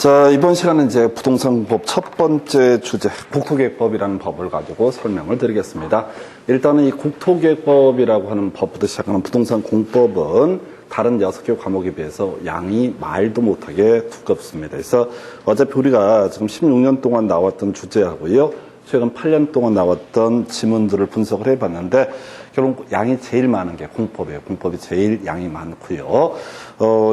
자, 이번 시간은 이제 부동산법 첫 번째 주제, 국토계획법이라는 법을 가지고 설명을 드리겠습니다. 일단은 이 국토계획법이라고 하는 법부터 시작하는 부동산 공법은 다른 6개 과목에 비해서 양이 말도 못하게 두껍습니다. 그래서 어차피 우리가 지금 16년 동안 나왔던 주제하고요, 최근 8년 동안 나왔던 지문들을 분석을 해봤는데 결국 양이 제일 많은 게 공법이에요. 공법이 제일 양이 많고요.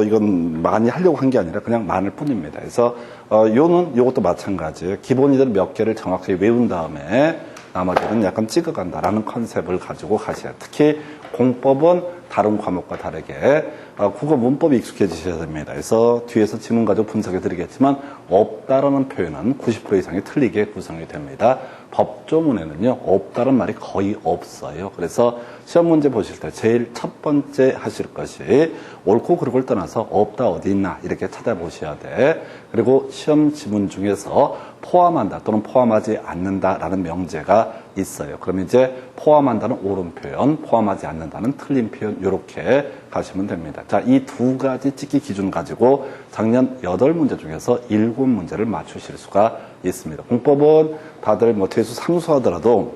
이건 많이 하려고 한 게 아니라 그냥 많을 뿐입니다. 그래서 요것도 마찬가지예요. 기본이들 몇 개를 정확하게 외운 다음에 나머지는 약간 찍어간다라는 컨셉을 가지고 가셔야. 특히 공법은 다른 과목과 다르게 국어 문법이 익숙해지셔야 됩니다. 그래서 뒤에서 지문 가지고 분석해 드리겠지만 없다라는 표현은 90% 이상이 틀리게 구성이 됩니다. 법조문에는요, 없다는 말이 거의 없어요. 그래서 시험 문제 보실 때 제일 첫 번째 하실 것이 옳고 그르고를 떠나서 없다 어디 있나 이렇게 찾아보셔야 돼. 그리고 시험 지문 중에서 포함한다 또는 포함하지 않는다라는 명제가 있어요. 그러면 이제 포함한다는 옳은 표현, 포함하지 않는다는 틀린 표현 이렇게 가시면 됩니다. 자, 이 두 가지 찍기 기준 가지고 작년 8문제 중에서 7문제를 맞추실 수가 있습니다. 공법은 다들 뭐 퇴수 상수하더라도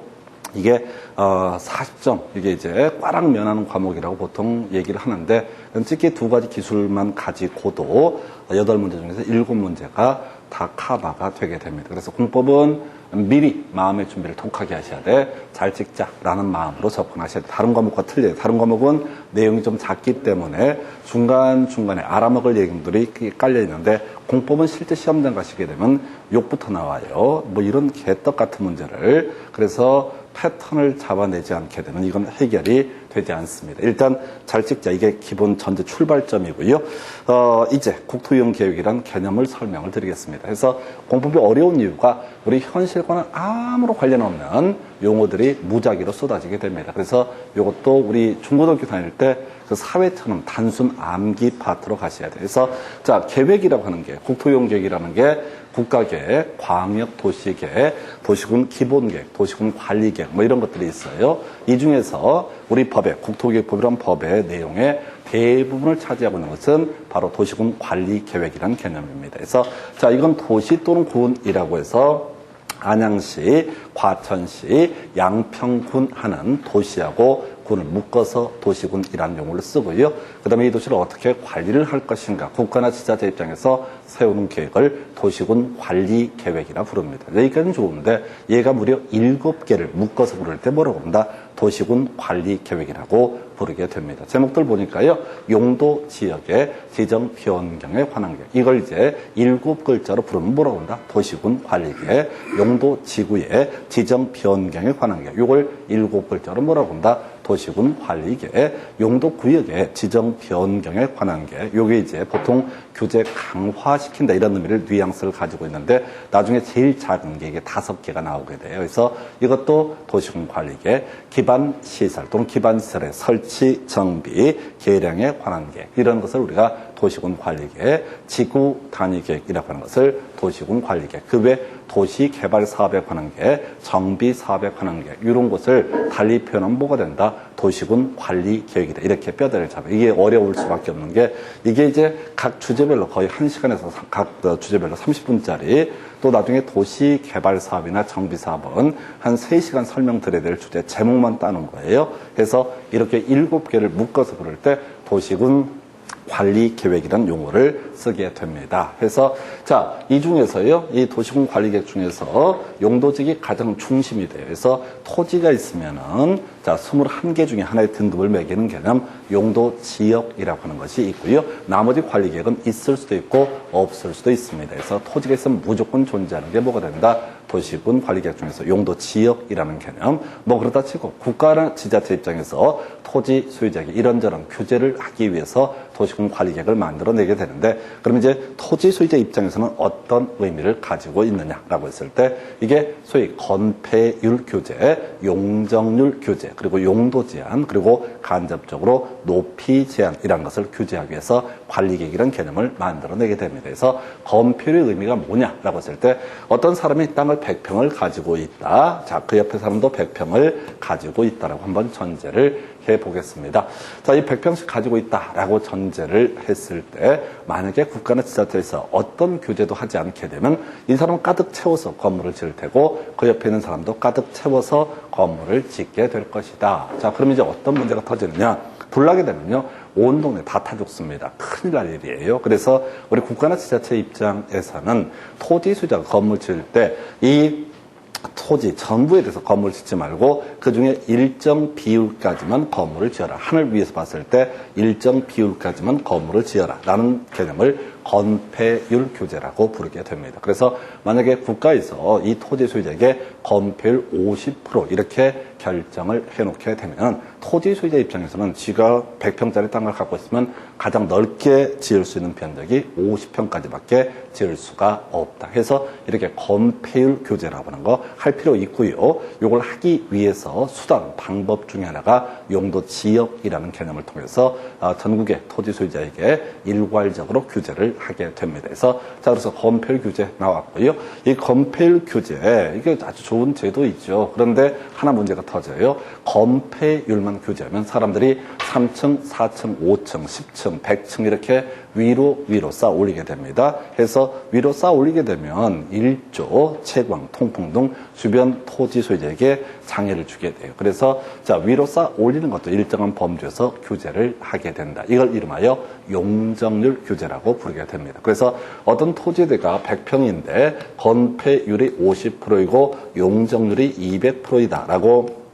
이게 40점, 이게 이제 꽈락 면하는 과목이라고 보통 얘기를 하는데 찍기 두 가지 기술만 가지고도 8문제 중에서 7문제가 다 커버가 되게 됩니다. 그래서 공법은 미리 마음의 준비를 독하게 하셔야 돼. 잘 찍자라는 마음으로 접근하셔야 돼. 다른 과목과 틀려요. 다른 과목은 내용이 좀 작기 때문에 중간중간에 알아먹을 내용들이 깔려 있는데 공법은 실제 시험장 가시게 되면 욕부터 나와요. 뭐 이런 개떡 같은 문제를. 그래서 패턴을 잡아내지 않게 되면 이건 해결이 되지 않습니다. 일단 잘 찍자. 이게 기본 전제 출발점이고요. 이제 국토이용 계획이란 개념을 설명을 드리겠습니다. 그래서 공법이 어려운 이유가 우리 현실과는 아무런 관련 없는 용어들이 무작위로 쏟아지게 됩니다. 그래서 이것도 우리 중고등학교 다닐 때 그 사회처럼 단순 암기 파트로 가셔야 돼요. 그래서 자, 계획이라고 하는 게 국토이용 계획이라는 게 국가계획, 광역도시계획, 도시군 기본계획, 도시군 관리계획 뭐 이런 것들이 있어요. 이 중에서 우리 법의 국토계획법이라는 법의 내용의 대부분을 차지하고 있는 것은 바로 도시군 관리계획이라는 개념입니다. 그래서 자, 이건 도시 또는 군이라고 해서 안양시, 과천시, 양평군 하는 도시하고 군을 묶어서 도시군이라는 용어를 쓰고요. 그 다음에 이 도시를 어떻게 관리를 할 것인가, 국가나 지자체 입장에서 세우는 계획을 도시군 관리 계획이라 부릅니다. 여기까지는 좋은데 얘가 무려 7개를 묶어서 부를 때 뭐라고 부른다? 도시군 관리 계획이라고 부르게 됩니다. 제목들 보니까요, 용도 지역의 지정 변경에 관한 계획. 이걸 이제 7글자로 부르면 뭐라고 한다? 도시군 관리 계획. 용도 지구의 지정 변경에 관한 계획. 이걸 7글자로 뭐라고 한다? 도시군 관리 계획. 용도 구역의 지정 변경에 관한 계획. 요게 이제 보통 규제 강화시킨다 이런 의미를 뉘앙스를 가지고 있는데 나중에 제일 작은 게 이게 5개가 나오게 돼요. 그래서 이것도 도시군 관리 계획, 기반 시설 또는 기반 시설의 설치, 정비, 계량에 관한 계획 이런 것을 우리가 도시군 관리 계획, 지구 단위 계획이라고 하는 것을 도시군 관리 계획, 그 외 도시 개발 사업에 관한 계획, 정비 사업에 관한 계획 이런 것을 달리 표현하면 뭐가 된다? 도시군 관리 계획이다. 이렇게 뼈대를 잡아. 이게 어려울 수밖에 없는 게 이게 이제 각 주제별로 거의 1시간에서 각 주제별로 30분짜리 또 나중에 도시 개발 사업이나 정비 사업은 한 3시간 설명드려야 될 주제 제목만 따는 거예요. 그래서 이렇게 7개를 묶어서 부를 때 도시군 관리 계획이라는 용어를 쓰게 됩니다. 그래서 자, 이 중에서요, 이 도시군 관리 계획 중에서 용도지역이 가장 중심이 돼요. 그래서 토지가 있으면은 자, 21개 중에 하나의 등급을 매기는 개념 용도 지역이라고 하는 것이 있고요. 나머지 관리 계획은 있을 수도 있고 없을 수도 있습니다. 그래서 토지가 있으면 무조건 존재하는 게 뭐가 된다? 도시군 관리 계획 중에서 용도 지역이라는 개념. 뭐 그렇다 치고 국가나 지자체 입장에서 토지 소유자에게 이런저런 규제를 하기 위해서 도시군 관리 계획을 만들어내게 되는데, 그럼 이제 토지 소유자 입장에서는 어떤 의미를 가지고 있느냐라고 했을 때 이게 소위 건폐율 규제, 용적률 규제, 그리고 용도 제한, 그리고 간접적으로 높이 제한이라는 것을 규제하기 위해서 관리 계획이라는 개념을 만들어내게 됩니다. 그래서 건폐율의 의미가 뭐냐라고 했을 때 어떤 사람이 땅을 100평을 가지고 있다. 자, 그 옆에 사람도 100평을 가지고 있다라고 한번 전제를 보겠습니다. 자, 이 100평씩 가지고 있다라고 전제를 했을 때 만약에 국가나 지자체에서 어떤 규제도 하지 않게 되면 이 사람은 가득 채워서 건물을 지을 테고 그 옆에 있는 사람도 가득 채워서 건물을 짓게 될 것이다. 자, 그럼 이제 어떤 문제가 터지느냐? 불나게 되면요, 온 동네 다 타 죽습니다. 큰일 날 일이에요. 그래서 우리 국가나 지자체 입장에서는 토지 수자가 건물 지을 때 이 토지 전부에 대해서 건물을 짓지 말고 그중에 일정 비율까지만 건물을 지어라. 하늘 위에서 봤을 때 일정 비율까지만 건물을 지어라 라는 개념을 건폐율 규제라고 부르게 됩니다. 그래서 만약에 국가에서 이 토지 소유자에게 건폐율 50% 이렇게 결정을 해놓게 되면 토지 소유자 입장에서는 지가 100평짜리 땅을 갖고 있으면 가장 넓게 지을 수 있는 면적이 50평까지밖에 지을 수가 없다 해서 이렇게 건폐율 규제라고 하는 거 할 필요 있고요. 이걸 하기 위해서 수단, 방법 중에 하나가 용도 지역이라는 개념을 통해서 전국의 토지 소유자에게 일괄적으로 규제를 하게 됩니다. 그래서 자, 그래서 건폐율 규제 나왔고요. 이 건폐율 규제 이게 아주 좋은 제도이죠. 그런데 하나 문제가 터져요. 건폐율만 규제하면 사람들이 3층, 4층, 5층, 10층, 100층 이렇게 위로 쌓아 올리게 됩니다. 해서 위로 쌓아 올리게 되면 일조, 채광, 통풍 등 주변 토지 소유자에게 장애를 주게 돼요. 그래서 자, 위로 쌓아 올리는 것도 일정한 범주에서 규제를 하게 된다. 이걸 이름하여 용적률 규제라고 부르게 됩니다. 그래서 어떤 토지대가 100평인데 건폐율이 50%이고 용적률이 200%이다라고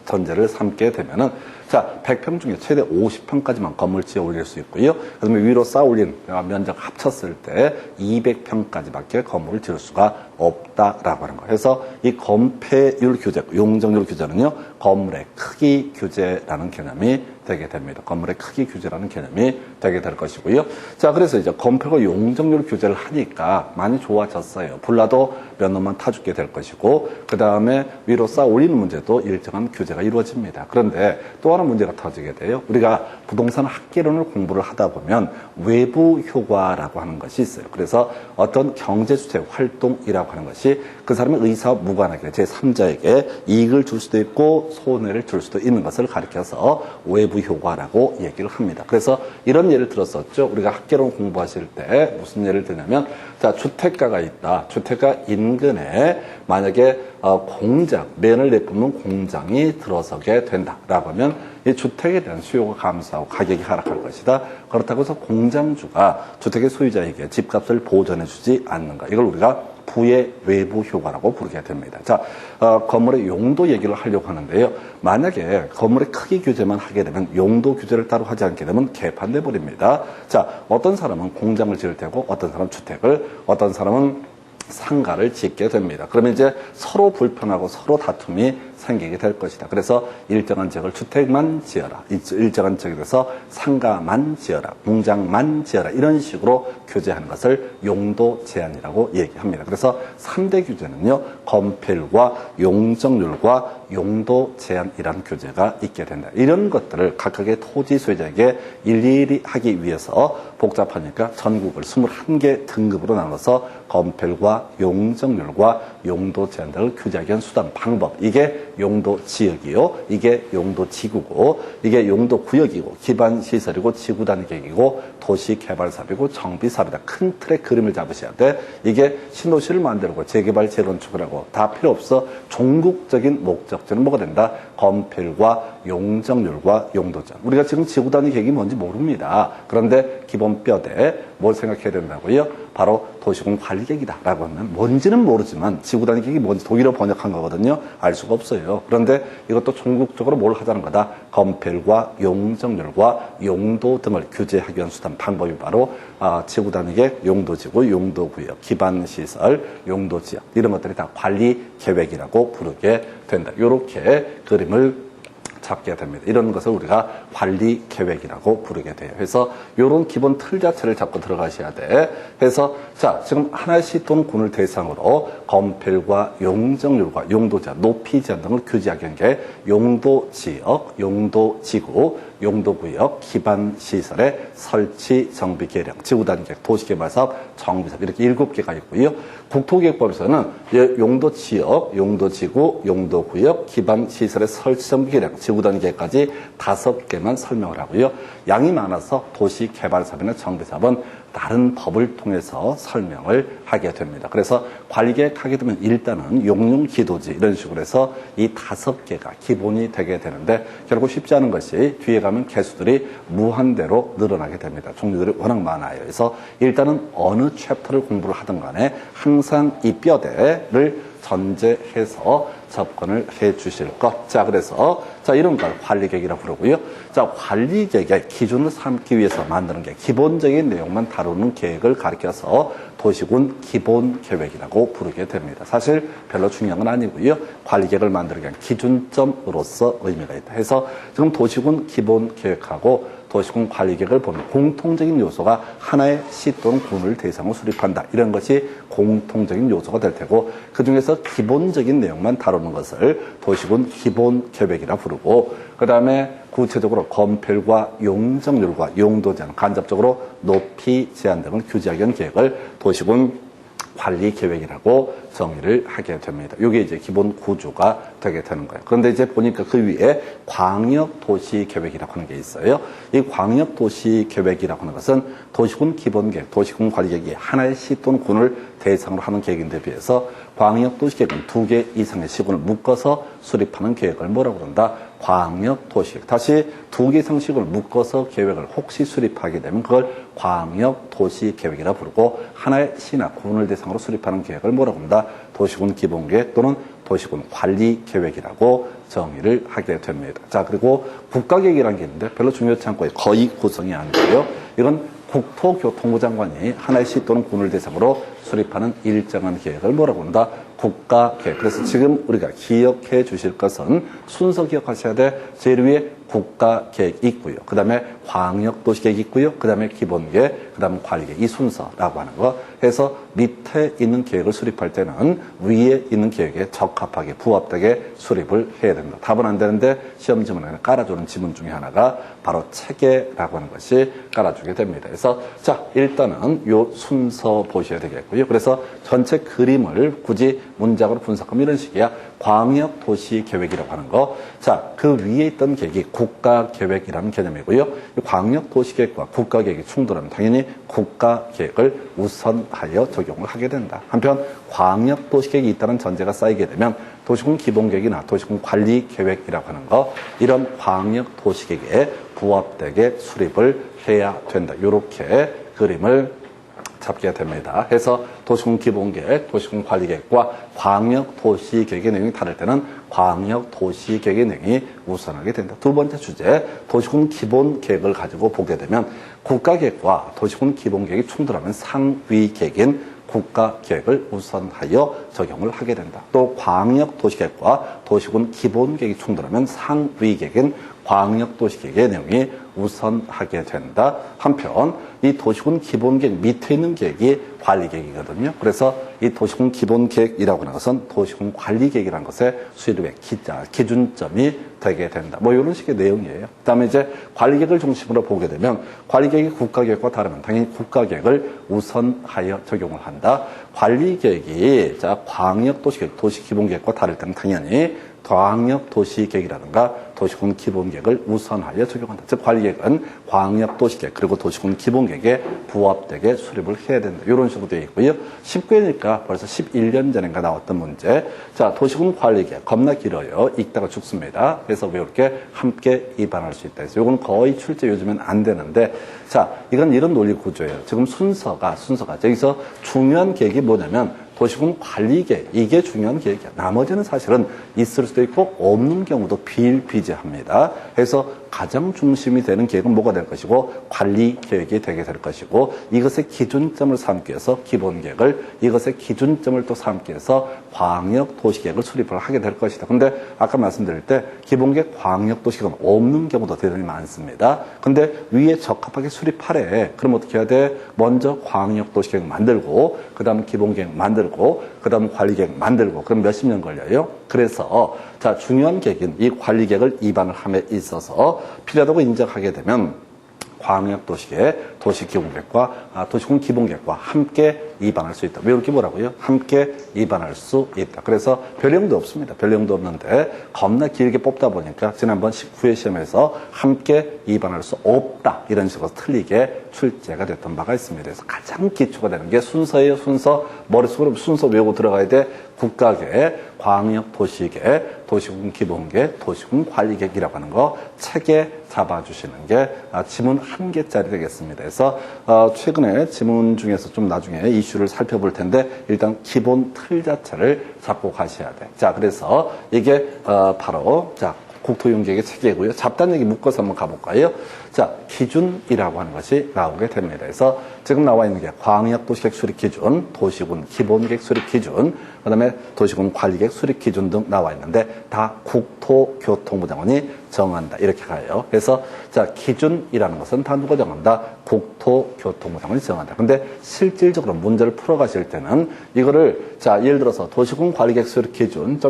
전제를 삼게 되면은 자, 100평 중에 최대 50평까지만 건물 지어 올릴 수 있고요. 그다음에 위로 쌓아 올린 면적 합쳤을 때 200평까지밖에 건물을 지을 수가 없다라고 하는 거예요. 그래서 이 건폐율 규제, 용적률 규제는요, 건물의 크기 규제라는 개념이 되게 됩니다. 건물의 크기 규제라는 개념이 되게 될 것이고요. 자, 그래서 이제 건폐가 용적률 규제를 하니까 많이 좋아졌어요. 불나도 몇 놈만 타 죽게 될 것이고, 그 다음에 위로 쌓아 올리는 문제도 일정한 규제가 이루어집니다. 그런데 또 하나 문제가 터지게 돼요. 우리가 부동산 학개론을 공부를 하다 보면 외부 효과라고 하는 것이 있어요. 그래서 어떤 경제주체 활동이라고 하는 것이 그 사람의 의사와 무관하게 제3자에게 이익을 줄 수도 있고 손해를 줄 수도 있는 것을 가리켜서 외부 효과라고 얘기를 합니다. 그래서 이런 예를 들었었죠. 우리가 학개론 공부하실 때 무슨 예를 들냐면, 자, 주택가가 있다. 주택가 인근에 만약에 공장, 맨을 내뿜는 공장이 들어서게 된다라고 하면 이 주택에 대한 수요가 감소하고 가격이 하락할 것이다. 그렇다고 해서 공장주가 주택의 소유자에게 집값을 보전해주지 않는가. 이걸 우리가 부의 외부 효과라고 부르게 됩니다. 자, 건물의 용도 얘기를 하려고 하는데요. 만약에 건물의 크기 규제만 하게 되면 용도 규제를 따로 하지 않게 되면 개판돼 버립니다. 자, 어떤 사람은 공장을 지을 테고 어떤 사람은 주택을, 어떤 사람은 상가를 짓게 됩니다. 그러면 이제 서로 불편하고 서로 다툼이 생기게 될 것이다. 그래서 일정한 지역을 주택만 지어라. 일정한 지역에서 상가만 지어라. 공장만 지어라. 이런 식으로 규제하는 것을 용도 제한이라고 얘기합니다. 그래서 3대 규제는요, 건폐율과 용적률과 용도 제한이라는 규제가 있게 된다. 이런 것들을 각각의 토지 소유자에게 일일이 하기 위해서 복잡하니까 전국을 21개 등급으로 나눠서 건폐율과 용적률과 용도 제한 등을 규제하기 위한 수단, 방법. 이게 용도 지역이요. 이게 용도 지구고, 이게 용도 구역이고, 기반 시설이고, 지구 단위 계획이고, 도시 개발 사업이고, 정비 사업이다. 큰 틀의 그림을 잡으셔야 돼. 이게 신도시를 만들고 재개발 재건축을 하고 다 필요 없어. 종국적인 목적지는 뭐가 된다? 건폐율과 용적률과 용도 제한. 우리가 지금 지구 단위 계획이 뭔지 모릅니다. 그런데 기본 뼈대 뭘 생각해야 된다고요? 바로 도시공 관리계획이다라고 하면 뭔지는 모르지만 지구 단위 계획이 뭔지 독일어 번역한 거거든요. 알 수가 없어요. 그런데 이것도 종국적으로 뭘 하자는 거다? 건폐율과 용적률과 용도 등을 규제하기 위한 수단, 방법이 바로 지구 단위 계획, 용도지구, 용도구역, 기반시설, 용도지역 이런 것들이 다 관리계획이라고 부르게 된다. 이렇게 그림을 잡게 됩니다. 이런 것을 우리가 관리 계획이라고 부르게 돼요. 그래서 이런 기본 틀 자체를 잡고 들어가셔야 돼. 그래서 자, 지금 하나시 또는 군을 대상으로 건폐율과 용적률과 용도 제한, 높이 제한 등을 규제하기 위한 게 용도 지역, 용도 지구, 용도구역, 기반시설의 설치, 정비, 개량, 지구단계획, 도시개발사업, 정비사업 이렇게 7개가 있고요. 국토계획법에서는 용도지역, 용도지구, 용도구역, 기반시설의 설치, 정비, 개량, 지구단계획까지 5개만 설명을 하고요. 양이 많아서 도시개발사업이나 정비사업은 다른 법을 통해서 설명을 하게 됩니다. 그래서 관리계획 하게 되면 일단은 용융기도지 이런 식으로 해서 이 5개가 기본이 되게 되는데 결국 쉽지 않은 것이 뒤에 가면 개수들이 무한대로 늘어나게 됩니다. 종류들이 워낙 많아요. 그래서 일단은 어느 챕터를 공부를 하든 간에 항상 이 뼈대를 전제해서 접근을 해 주실 것. 자, 그래서, 자, 이런 걸 관리계획이라고 부르고요. 자, 관리계획의 기준을 삼기 위해서 만드는 게 기본적인 내용만 다루는 계획을 가리켜서 도시군 기본계획이라고 부르게 됩니다. 사실 별로 중요한 건 아니고요. 관리계획을 만드는 게 기준점으로서 의미가 있다. 해서 지금 도시군 기본계획하고 도시군 관리계획을 보면 공통적인 요소가 하나의 시 또는 군을 대상으로 수립한다. 이런 것이 공통적인 요소가 될 테고 그중에서 기본적인 내용만 다루는 것을 도시군 기본계획이라 부르고 그 다음에 구체적으로 건폐율과 용적률과 용도 제한, 간접적으로 높이 제한 등을 규제하기 위한 계획을 도시군 관리계획이라고 정의를 하게 됩니다. 이게 이제 기본 구조가 되게 되는 거예요. 그런데 이제 보니까 그 위에 광역도시계획이라고 하는 게 있어요. 이 광역도시계획이라고 하는 것은 도시군 기본계획, 도시군 관리계획이 하나의 시 또는 군을 대상으로 하는 계획인데 비해서 광역도시계획은 2개 이상의 시군을 묶어서 수립하는 계획을 뭐라고 그런다? 광역도시계획. 다시 2개 이상 시군을 묶어서 계획을 혹시 수립하게 되면 그걸 광역도시계획이라 부르고 하나의 시나 군을 대상으로 수립하는 계획을 뭐라고 한다? 도시군 기본계획 또는 도시군 관리계획이라고 정의를 하게 됩니다. 자, 그리고 국가계획이라는 게 있는데 별로 중요치 않고 거의 구성이 아니고요. 이건 국토교통부 장관이 하나의 시 또는 군을 대상으로 수립하는 일정한 계획을 뭐라고 한다? 국가계획. 그래서 지금 우리가 기억해 주실 것은 순서 기억하셔야 돼. 제일 위에 국가계획이 있고요. 그 다음에 광역도시계획이 있고요. 그 다음에 기본계획, 그 다음에 관리계획. 이 순서라고 하는 거. 해서 밑에 있는 계획을 수립할 때는 위에 있는 계획에 적합하게 부합되게 수립을 해야 됩니다. 답은 안 되는데 시험 지문에 깔아주는 지문 중에 하나가 바로 체계라고 하는 것이 깔아주게 됩니다. 그래서 자, 일단은 요 순서 보셔야 되겠고요. 그래서 전체 그림을 굳이 문장으로 분석하면 이런 식이야. 광역도시계획이라고 하는 거. 자, 그 위에 있던 계획이 국가계획이라는 개념이고요. 광역도시계획과 국가계획이 충돌하면 당연히 국가계획을 우선하여 적용을 하게 된다. 한편 광역도시계획이 있다는 전제가 쌓이게 되면 도시군 기본계획이나 도시군 관리계획이라고 하는 거 이런 광역도시계획에 부합되게 수립을 해야 된다. 이렇게 그림을 잡게 됩니다. 해서 도시군 기본계획, 도시군 관리계획과 광역도시계획의 내용이 다를 때는 광역도시계획의 내용이 우선하게 된다. 두 번째 주제, 도시군 기본계획을 가지고 보게 되면 국가계획과 도시군 기본계획이 충돌하면 상위계획인 국가계획을 우선하여 적용을 하게 된다. 또 광역도시계획과 도시군 기본계획이 충돌하면 상위계획인 광역도시계획의 내용이 우선하게 된다. 한편 이 도시군 기본계획 밑에 있는 계획이 관리계획이거든요. 그래서 이 도시군 기본계획이라고 하는 것은 도시군 관리계획이라는 것의 수립의 기준점이 되게 된다. 뭐 이런 식의 내용이에요. 그다음에 이제 관리계획을 중심으로 보게 되면 관리계획이 국가계획과 다르면 당연히 국가계획을 우선하여 적용을 한다. 관리계획이 자 광역도시계획, 도시기본계획과 다를 때는 당연히 광역도시계획이라든가 도시군 기본계획을 우선하여 적용한다. 즉 관리계획은 광역도시계획 그리고 도시군 기본계획에 부합되게 수립을 해야 된다. 이런 식으로 되어 있고요. 19회니까 벌써 11년 전인가 나왔던 문제. 자, 도시군 관리계획 겁나 길어요. 읽다가 죽습니다. 그래서 외울 게 함께 입안할 수 있다. 그래서 이건 거의 출제 요즘엔 안 되는데 자, 이건 이런 논리 구조예요. 지금 순서가 여기서 중요한 계획이 뭐냐면 도시군 관리계획, 이게 중요한 계획이야. 나머지는 사실은 있을 수도 있고 없는 경우도 비일비재합니다. 그래서 가장 중심이 되는 계획은 뭐가 될 것이고 관리계획이 되게 될 것이고 이것의 기준점을 삼기 위해서 기본계획을 이것의 기준점을 또 삼기 위해서 광역도시계획을 수립을 하게 될 것이다. 근데 아까 말씀드릴 때 기본계획 광역도시계획은 없는 경우도 대단히 많습니다. 근데 위에 적합하게 수립하래. 그럼 어떻게 해야 돼? 먼저 광역도시계획 만들고 그 다음 기본계획 만들고 그 다음 관리계획 만들고 그럼 몇십 년 걸려요. 그래서 자 중요한 계획인 이 관리계획을 입안을 함에 있어서 필요하다고 인정하게 되면 광역도시계 도시기본계획과 도시군 기본계획과 함께 입안할 수 있다. 왜 이렇게 뭐라고요? 함께 입안할 수 있다. 그래서 별용도 없습니다. 별용도 없는데 겁나 길게 뽑다 보니까 지난번 19회 시험에서 함께 입안할 수 없다. 이런 식으로 틀리게 출제가 됐던 바가 있습니다. 그래서 가장 기초가 되는 게 순서예요. 순서. 머릿속으로 순서 외우고 들어가야 돼. 국가계획, 광역도시계획, 도시군 기본계획, 도시군 관리계획이라고 하는 거 책에 잡아주시는 게 지문 1개짜리 되겠습니다. 그래서 최근에 지문 중에서 좀 나중에 이슈를 살펴볼 텐데 일단 기본 틀 자체를 잡고 가셔야 돼. 자, 그래서 이게 바로 국토용계획의 체계고요. 잡다한 얘기 묶어서 한번 가볼까요? 자, 기준이라고 하는 것이 나오게 됩니다. 그래서 지금 나와 있는 게 광역도시계획 수립 기준, 도시군 기본계획 수립 기준, 그 다음에 도시군 관리계획 수립 기준 등 나와 있는데 다 국토교통부 장관이 정한다. 이렇게 가요. 그래서 자, 기준이라는 것은 다 누가 정한다? 국토교통부 장관이 정한다. 근데 실질적으로 문제를 풀어가실 때는 이거를 자, 예를 들어서 도시군 관리계획 수립 기준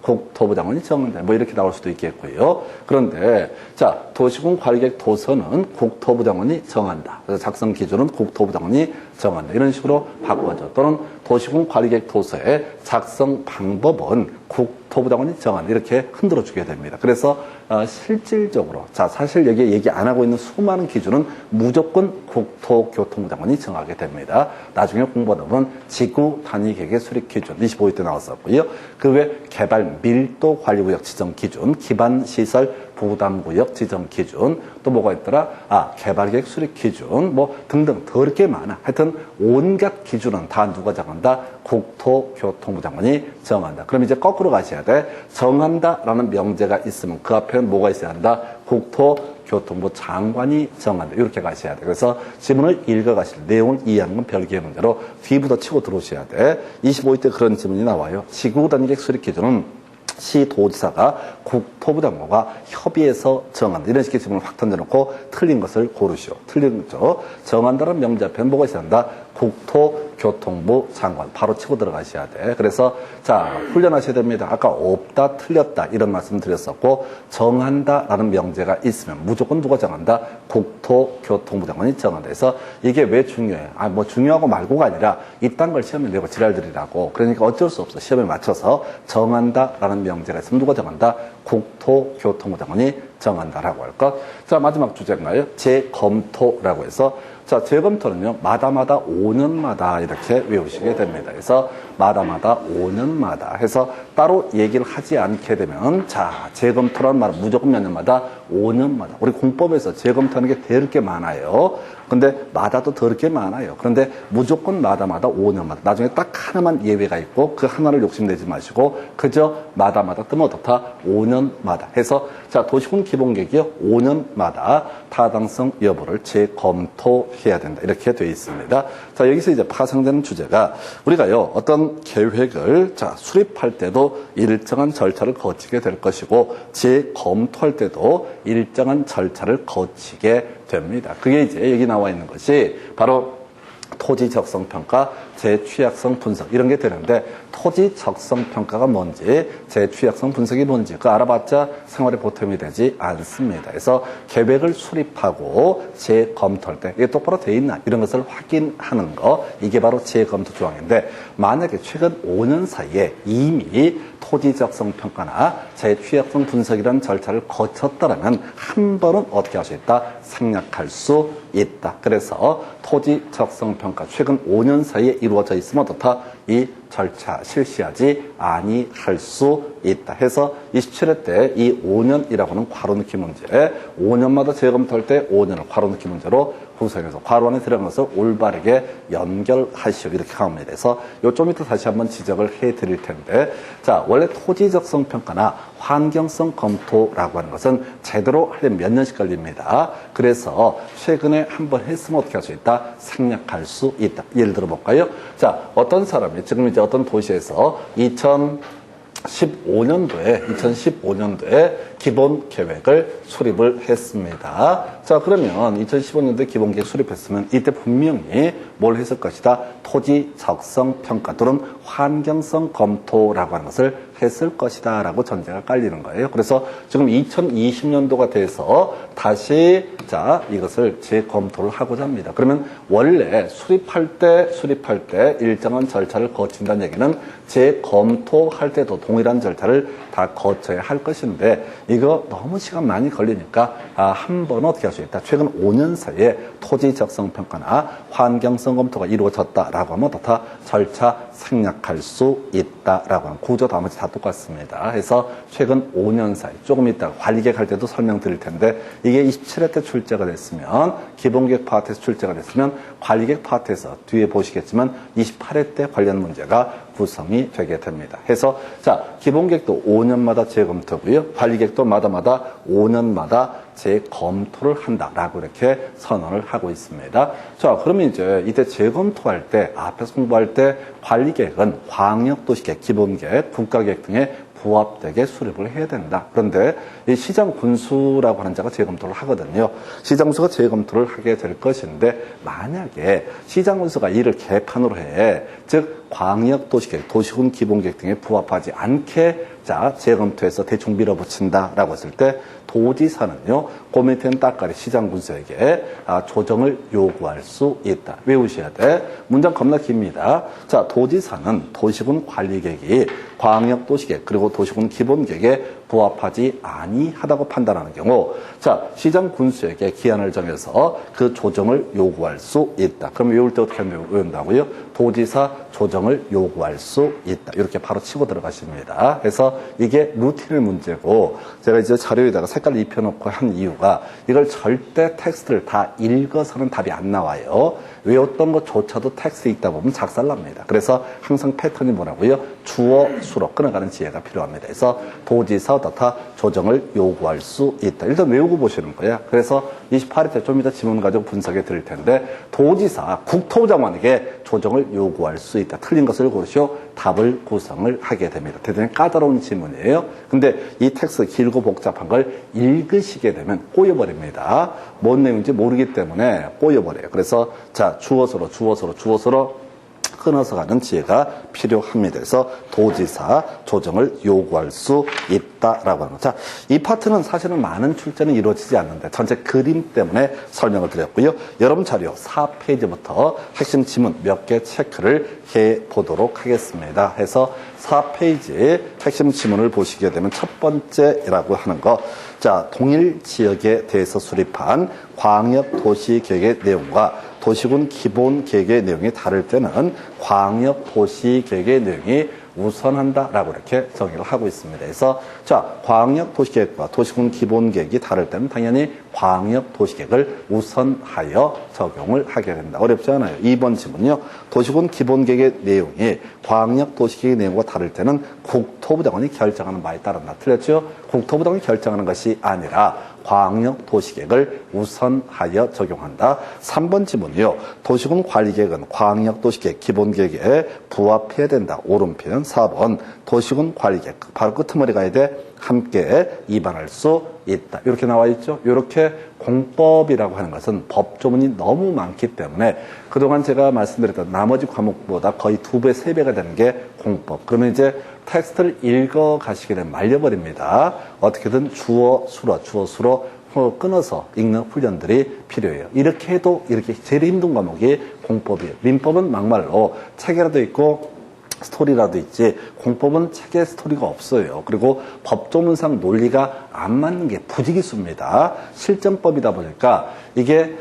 국토부 장관이 정한다. 뭐 이렇게 나올 수도 있겠고요. 그런데 자, 도시군 관리계획 도서는 국토부 장관이 정한다. 그래서 작성 기준은 국토부 장관이 정한다. 이런 식으로 바꿔줘. 또는 도시군 관리계획 도서의 작성 방법은 국토부 장관이 정한다. 이렇게 흔들어 주게 됩니다. 그래서 실질적으로 자, 사실 여기 얘기 안 하고 있는 수많은 기준은 무조건 국토교통부 장관이 정하게 됩니다. 나중에 공부하다 보면 지구 단위 계획의 수립 기준 25회 때 나왔었고요. 그 외 개발 밀도 관리구역 지정 기준, 기반 시설 부담구역 지정 기준, 또 뭐가 있더라? 개발계획 수립 기준, 뭐 등등 더럽게 많아. 하여튼 온갖 기준은 다 누가 정한다? 국토교통부 장관이 정한다. 그럼 이제 거꾸로 가셔야 돼. 정한다라는 명제가 있으면 그 앞에는 뭐가 있어야 한다? 국토교통부 장관이 정한다. 이렇게 가셔야 돼. 그래서 지문을 읽어가실 때 내용을 이해하는 건 별개의 문제로 뒤부터 치고 들어오셔야 돼. 25회 때 그런 지문이 나와요. 지구 단위계획 수립 기준은 시도지사가 국토부 장관과 협의해서 정한다. 이런 식의 질문을 확 던져놓고 틀린 것을 고르시오. 틀린 거죠. 정한다는 명제 앞에 뭐가 있어야 한다? 국토교통부 장관. 바로 치고 들어가셔야 돼. 그래서 자, 훈련하셔야 됩니다. 아까 없다, 틀렸다 이런 말씀 드렸었고 정한다라는 명제가 있으면 무조건 누가 정한다? 국토교통부 장관이 정한다. 그래서 이게 왜 중요해? 뭐 중요하고 말고가 아니라 이딴 걸 시험에 내고 지랄들이라고. 그러니까 어쩔 수 없어. 시험에 맞춰서 정한다라는 명제가 있으면 누가 정한다? 국토교통부 장관이 정한다라고 할 것. 자, 마지막 주제인가요? 재검토라고 해서 자, 재검토는요, 마다마다 5년마다 이렇게 외우시게 됩니다. 그래서 마다마다 5년마다 해서 따로 얘기를 하지 않게 되면 자, 재검토라는 말은 무조건 몇 년마다 5년마다. 우리 공법에서 재검토하는 게 더럽게 많아요. 근데 마다도 더럽게 많아요. 그런데 무조건 마다마다 5년마다. 나중에 딱 하나만 예외가 있고 그 하나를 욕심내지 마시고 그저 마다마다 뜨면 어떻다? 5년마다 해서 자, 도시군 기본계획이요. 5년마다 타당성 여부를 재검토해야 된다. 이렇게 되어 있습니다. 자, 여기서 이제 파생되는 주제가 우리가요, 어떤 계획을 자, 수립할 때도 일정한 절차를 거치게 될 것이고 재검토할 때도 일정한 절차를 거치게 됩니다. 그게 이제 여기 나와 있는 것이 바로 토지 적성 평가, 재취약성 분석 이런 게 되는데 토지 적성 평가가 뭔지, 재취약성 분석이 뭔지 그거 알아봤자 생활에 보탬이 되지 않습니다. 그래서 계획을 수립하고 재검토할 때 이게 똑바로 돼 있나 이런 것을 확인하는 거 이게 바로 재검토 조항인데 만약에 최근 5년 사이에 이미 토지 적성 평가나 재취약성 분석이라는 절차를 거쳤다면 한 번은 어떻게 할 수 있다? 생략할 수 있다. 그래서 토지 적성 평가 최근 5년 사이에 이루어져 있으면 어떻다? 이 절차 실시하지 아니할 수 있다. 해서 27회 때 이 5년이라고 하는 괄호넣기 문제 5년마다 재검토할 때 5년을 괄호넣기 문제로 구성해서 괄호 안에 들어간 것을 올바르게 연결하시오. 이렇게 가면 돼서 요좀 이따 다시 한번 지적을 해드릴 텐데 자, 원래 토지 적성 평가나 환경성 검토라고 하는 것은 제대로 하려면 몇 년씩 걸립니다. 그래서 최근에 한번 했으면 어떻게 할 수 있다? 생략할 수 있다. 예를 들어 볼까요? 자, 어떤 사람이 지금 이제 어떤 도시에서 2015년도에 기본 계획을 수립을 했습니다. 자, 그러면 2015년도에 기본계획 수립했으면 이때 분명히 뭘 했을 것이다. 토지 적성 평가 또는 환경성 검토라고 하는 것을 했을 것이다 라고 전제가 깔리는 거예요. 그래서 지금 2020년도가 돼서 다시 자 이것을 재검토를 하고자 합니다. 그러면 원래 수립할 때 일정한 절차를 거친다는 얘기는 재검토할 때도 동일한 절차를 다 거쳐야 할 것인데 이거 너무 시간 많이 걸리니까 한 번 어떻게 할 수 있다. 최근 5년 사이에 토지 적성 평가나 환경성 검토가 이루어졌다라고 하면 다 절차 생략할 수 있다라고 하는 구조 나머지 다 똑같습니다. 그래서 최근 5년 사이 조금 이따 관리계획 할 때도 설명드릴 텐데 이게 27회 때 출제가 됐으면 기본계획 파트에서 출제가 됐으면 관리계획 파트에서 뒤에 보시겠지만 28회 때 관련 문제가 구성이 되게 됩니다. 해서 자 기본계획도 5년마다 재검토고요. 관리계획도 마다마다 5년마다 재검토를 한다라고 이렇게 선언을 하고 있습니다. 자 그러면 이제 이때 재검토할 때 앞에서 공부할 때 관리계획은 광역도시계획, 기본계획, 국가계획 등에 부합되게 수립을 해야 된다. 그런데 이 시장군수라고 하는 자가 재검토를 하거든요. 시장군수가 재검토를 하게 될 것인데 만약에 시장군수가 이를 개판으로 해, 즉 광역도시계획, 도시군 기본계획 등에 부합하지 않게 자 재검토해서 대충 밀어붙인다라고 했을 때 도지사는요, 그 밑에는 따까리 시장군수에게 조정을 요구할 수 있다. 외우셔야 돼. 문장 겁나 깁니다. 자, 도지사는 도시군 관리계획이 광역도시계획 그리고 도시군 기본계획에 부합하지 아니하다고 판단하는 경우, 자, 시장군수에게 기한을 정해서 그 조정을 요구할 수 있다. 그럼 외울 때 어떻게 외운다고요? 도지사 조정을 요구할 수 있다. 이렇게 바로 치고 들어가십니다. 그래서 이게 루틴의 문제고, 제가 이제 자료에다가 색깔을 입혀놓고 한 이유가 이걸 절대 텍스트를 다 읽어서는 답이 안 나와요. 외웠던 것조차도 텍스트 읽다 보면 작살납니다. 그래서 항상 패턴이 뭐라고요? 주어, 수로 끊어가는 지혜가 필요합니다. 그래서 도지사 어떻다 조정을 요구할 수 있다. 일단 외우고 보시는 거야. 그래서 28회 때 좀 이따 지문 가지고 분석해 드릴 텐데 도지사, 국토부장관에게 조정을 요구할 수 있다. 틀린 것을 고르시오. 답을 구성을 하게 됩니다. 대단히 까다로운 지문이에요. 근데 이 텍스트 길고 복잡한 걸 읽으시게 되면 꼬여버립니다. 뭔 내용인지 모르기 때문에 꼬여버려요. 그래서 자 주어서로 끊어서 가는 지혜가 필요합니다. 그래서 도지사 조정을 요구할 수 있다라고 하는 거. 자, 이 파트는 사실은 많은 출제는 이루어지지 않는데 전체 그림 때문에 설명을 드렸고요. 여러분 자료 4페이지부터 핵심 지문 몇 개 체크를 해 보도록 하겠습니다. 해서 4페이지 핵심 지문을 보시게 되면 첫 번째라고 하는 거. 자, 동일 지역에 대해서 수립한 광역도시계획의 내용과 도시군 기본계획의 내용이 다를 때는 광역도시계획의 내용이 우선한다라고 이렇게 정의를 하고 있습니다. 그래서 자 광역도시계획과 도시군 기본계획이 다를 때는 당연히 광역도시계획을 우선하여 적용을 하게 됩니다. 어렵지 않아요. 2번 지문요. 도시군 기본계획의 내용이 광역도시계획의 내용과 다를 때는 국토부장관이 결정하는 바에 따른다. 틀렸죠? 국토부장관이 결정하는 것이 아니라 광역도시계획을 우선하여 적용한다. 3번 지문이요. 도시군 관리계획은 광역도시계획 기본계획에 부합해야 된다. 옳은 표현. 4번 도시군 관리계획. 바로 끄트머리 가야 돼. 함께 위반할 수 있다. 이렇게 나와 있죠. 이렇게 공법이라고 하는 것은 법조문이 너무 많기 때문에 그동안 제가 말씀드렸던 나머지 과목보다 거의 2배, 3배가 되는 게 공법. 그러면 이제 텍스트를 읽어 가시게 되면 말려버립니다. 어떻게든 주어, 수로 끊어서 읽는 훈련들이 필요해요. 이렇게 해도 이렇게 제일 힘든 과목이 공법이에요. 민법은 막말로 책이라도 있고 스토리라도 있지 공법은 책에 스토리가 없어요. 그리고 법조문상 논리가 안 맞는 게 부지기수입니다. 실전법이다 보니까 이게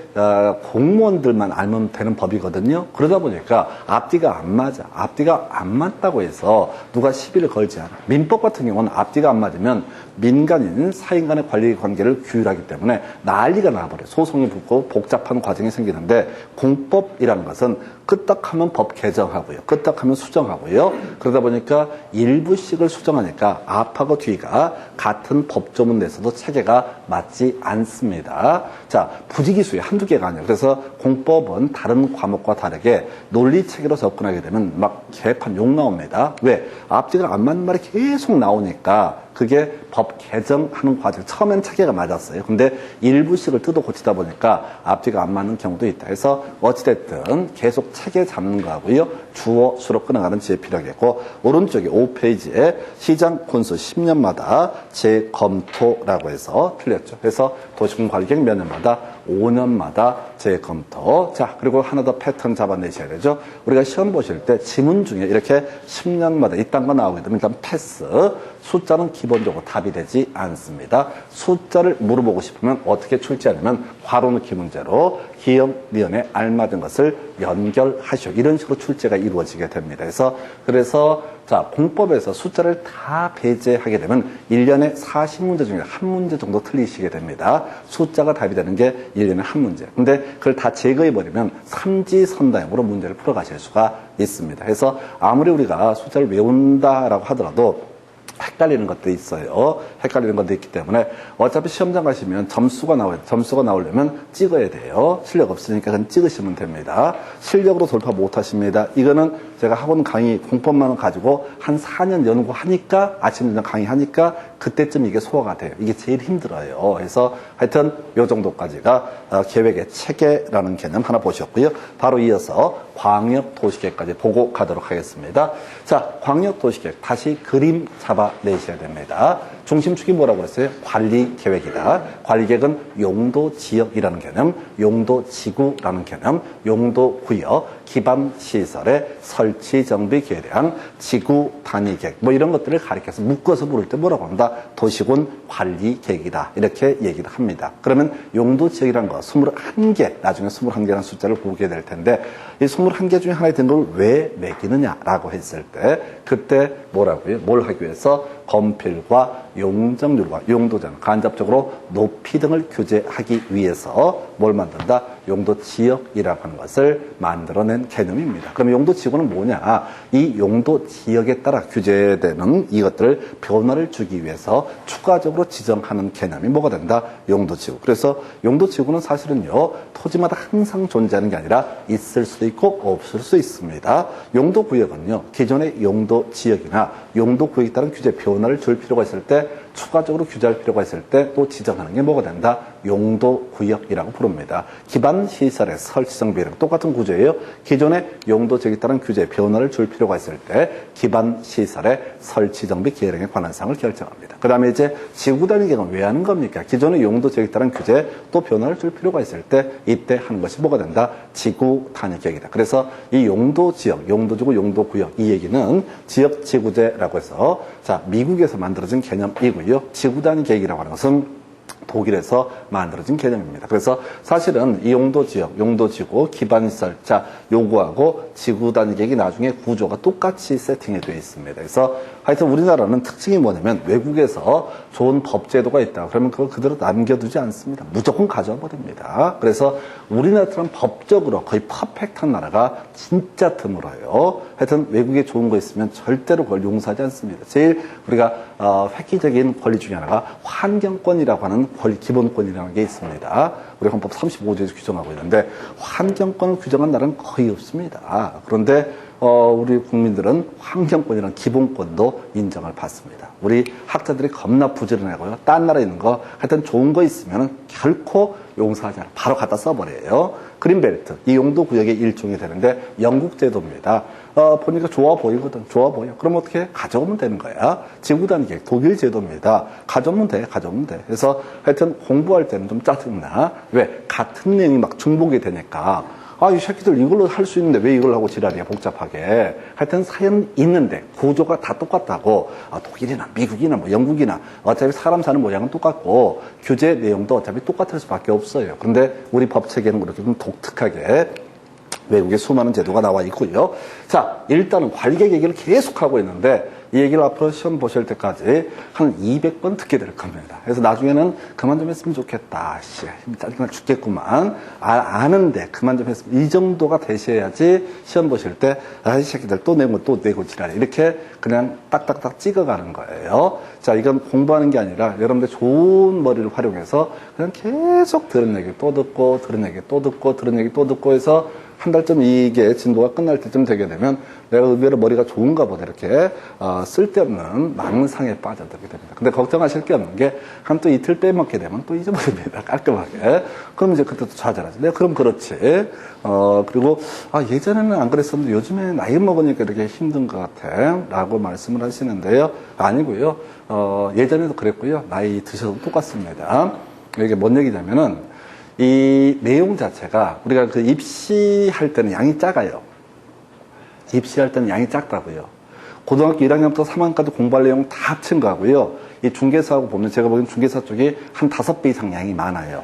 공무원들만 알면 되는 법이거든요. 그러다 보니까 앞뒤가 안 맞아. 앞뒤가 안 맞다고 해서 누가 시비를 걸지 않아. 민법 같은 경우는 앞뒤가 안 맞으면 민간인, 사인 간의 관리 관계를 규율하기 때문에 난리가 나버려요. 소송이 붙고 복잡한 과정이 생기는데 공법이라는 것은 끄떡하면 법 개정하고요. 끄떡하면 수정하고요. 그러다 보니까 일부씩을 수정하니까 앞하고 뒤가 같은 법조문 내에서도 체계가 맞지 않습니다. 자, 부지기수에 한두 한두 개가 아니에요. 그래서 공법은 다른 과목과 다르게 논리 체계로 접근하게 되면 막 개판 욕 나옵니다. 왜? 앞뒤가 안 맞는 말이 계속 나오니까 그게 법 개정하는 과정, 처음엔 체계가 맞았어요. 근데 일부씩을 뜯어 고치다 보니까 앞뒤가 안 맞는 경우도 있다. 그래서 어찌됐든 계속 체계 잡는 거하고요. 주어, 수로 끊어가는 지혜 필요하겠고, 오른쪽에 5페이지에 시장 군수 10년마다 재검토라고 해서 틀렸죠. 그래서 도시군 관리계획 몇 년마다 5년마다 재검토. 자, 그리고 하나 더 패턴 잡아내셔야 되죠. 우리가 시험 보실 때 지문 중에 이렇게 10년마다 이딴 거 나오게 되면 일단 패스. 숫자는 기본적으로 답이 되지 않습니다. 숫자를 물어보고 싶으면 어떻게 출제하냐면 괄호 넣기 문제로 기억, 니은에 알맞은 것을 연결하시오. 이런 식으로 출제가 이루어지게 됩니다. 그래서 자, 공법에서 숫자를 다 배제하게 되면 1년에 40문제 중에 한 문제 정도 틀리시게 됩니다. 숫자가 답이 되는 게 1년에 한 문제. 근데 그걸 다 제거해버리면 삼지선다형으로 문제를 풀어가실 수가 있습니다. 그래서 아무리 우리가 숫자를 외운다라고 하더라도 헷갈리는 것도 있어요. 헷갈리는 것도 있기 때문에 어차피 시험장 가시면 점수가 나와요. 점수가 나오려면 찍어야 돼요. 실력 없으니까 그냥 찍으시면 됩니다. 실력으로 돌파 못 하십니다. 이거는 제가 학원 강의 공법만 가지고 한 4년 연구하니까 아침 저녁 강의하니까 그때쯤 이게 소화가 돼요. 이게 제일 힘들어요. 그래서 하여튼 요 정도까지가 계획의 체계라는 개념 하나 보셨고요. 바로 이어서 광역도시계획까지 보고 가도록 하겠습니다. 자, 광역도시계획 다시 그림 잡아내셔야 됩니다. 중심축이 뭐라고 그랬어요? 관리계획이다. 관리계획은 용도지역이라는 개념, 용도지구라는 개념, 용도구역, 기반시설의 설치, 정비, 계량, 지구 단위계획 뭐 이런 것들을 가리켜서 묶어서 부를 때 뭐라고 합니다? 도시군 관리계획이다. 이렇게 얘기를 합니다. 그러면 용도지역이라는 거 21개, 나중에 21개라는 숫자를 보게 될 텐데 이 21개 중에 하나에 든 걸 왜 매기느냐라고 했을 때 그때 뭐라고요? 뭘 하기 위해서 건필과 용적률과 용도전, 간접적으로 높이 등을 규제하기 위해서 뭘 만든다? 용도지역이라고 하는 것을 만들어낸 개념입니다. 그럼 용도지구는 뭐냐? 이 용도지역에 따라 규제되는 이것들을 변화를 주기 위해서 추가적으로 지정하는 개념이 뭐가 된다? 용도지구. 그래서 용도지구는 사실은요, 토지마다 항상 존재하는 게 아니라 있을 수도 있고 없을 수 있습니다. 용도구역은요, 기존의 용도지역이나 용도구역에 따른 규제 변화를 줄 필요가 있을 때 추가적으로 규제할 필요가 있을 때 또 지정하는 게 뭐가 된다? 용도구역이라고 부릅니다. 기반시설의 설치정비랑 똑같은 구조예요. 기존의 용도지역에 따른 규제 변화를 줄 필요가 있을 때 기반시설의 설치정비 계획에 관한 사항을 결정합니다. 그 다음에 이제 지구단위 계획은 왜 하는 겁니까? 기존의 용도지역에 따른 규제 또 변화를 줄 필요가 있을 때 이때 하는 것이 뭐가 된다? 지구단위 계획이다. 그래서 이 용도지역, 용도지구, 용도구역 이 얘기는 지역지구제라고 해서 자, 미국에서 만들어진 개념이고요. 지구단위 계획이라고 하는 것은 독일에서 만들어진 개념입니다. 그래서 사실은 이 용도지역, 용도지구, 기반시설, 자, 요구하고 지구단위 계획이 나중에 구조가 똑같이 세팅이 되어 있습니다. 그래서 하여튼 우리나라는 특징이 뭐냐면 외국에서 좋은 법제도가 있다. 그러면 그걸 그대로 남겨두지 않습니다. 무조건 가져와 버립니다. 그래서 우리나라처럼 법적으로 거의 퍼펙트한 나라가 진짜 드물어요. 하여튼 외국에 좋은 거 있으면 절대로 그걸 용서하지 않습니다. 제일 우리가 획기적인 권리 중에 하나가 환경권이라고 하는 권리, 기본권이라는 게 있습니다. 우리 헌법 35조에서 규정하고 있는데 환경권을 규정한 나라는 거의 없습니다. 그런데 우리 국민들은 환경권이라는 기본권도 인정을 받습니다. 우리 학자들이 겁나 부지런하고요. 딴 나라에 있는 거 하여튼 좋은 거 있으면 결코 용서하지 않아요. 바로 갖다 써버려요. 그린벨트, 이 용도구역의 일종이 되는데 영국 제도입니다. 보니까 좋아 보이거든. 좋아 보여. 그럼 어떻게? 가져오면 되는 거야. 지구단위 계획, 독일 제도입니다. 가져오면 돼. 가져오면 돼. 그래서 하여튼 공부할 때는 좀 짜증나. 왜? 같은 내용이 막 중복이 되니까 아, 이 새끼들 이걸로 할 수 있는데 왜 이걸 하고 지랄이야, 복잡하게. 하여튼 사연 있는데 구조가 다 똑같다고. 독일이나 미국이나 뭐 영국이나 어차피 사람 사는 모양은 똑같고 규제 내용도 어차피 똑같을 수밖에 없어요. 그런데 우리 법 체계는 그렇게 좀 독특하게 외국에 수많은 제도가 나와 있고요. 자, 일단은 관리계획 얘기를 계속 하고 있는데 이 얘기를 앞으로 시험 보실 때까지 한 200번 듣게 될 겁니다. 그래서 나중에는 그만 좀 했으면 좋겠다. 씨, 힘이 짜증나 죽겠구만. 아는데 그만 좀 했으면, 이 정도가 되셔야지 시험 보실 때, 아, 이 새끼들 또 내고 지랄해. 이렇게 그냥 딱딱딱 찍어가는 거예요. 자, 이건 공부하는 게 아니라 여러분들 좋은 머리를 활용해서 그냥 계속 들은 얘기 또 듣고, 들은 얘기 또 듣고, 들은 얘기 또 듣고 해서 한 달쯤 이게 진도가 끝날 때쯤 되게 되면 내가 의외로 머리가 좋은가 보다 이렇게 쓸데없는 망상에 빠져들게 됩니다. 근데 걱정하실 게 없는 게 한 또 이틀 빼먹게 되면 또 잊어버립니다. 깔끔하게. 그럼 이제 그때 또 좌절하죠. 네, 그럼 그렇지. 그리고 예전에는 안 그랬었는데 요즘에 나이 먹으니까 이렇게 힘든 것 같아 라고 말씀을 하시는데요. 아니고요. 예전에도 그랬고요. 나이 드셔도 똑같습니다. 이게 뭔 얘기냐면은 이 내용 자체가 우리가 그 입시할 때는 양이 작아요. 입시할 때는 양이 작다고요. 고등학교 1학년부터 3학년까지 공부할 내용 다 합친 거하고요. 이 중개사하고 보면 제가 보기엔 중개사 쪽이 한 5배 이상 양이 많아요.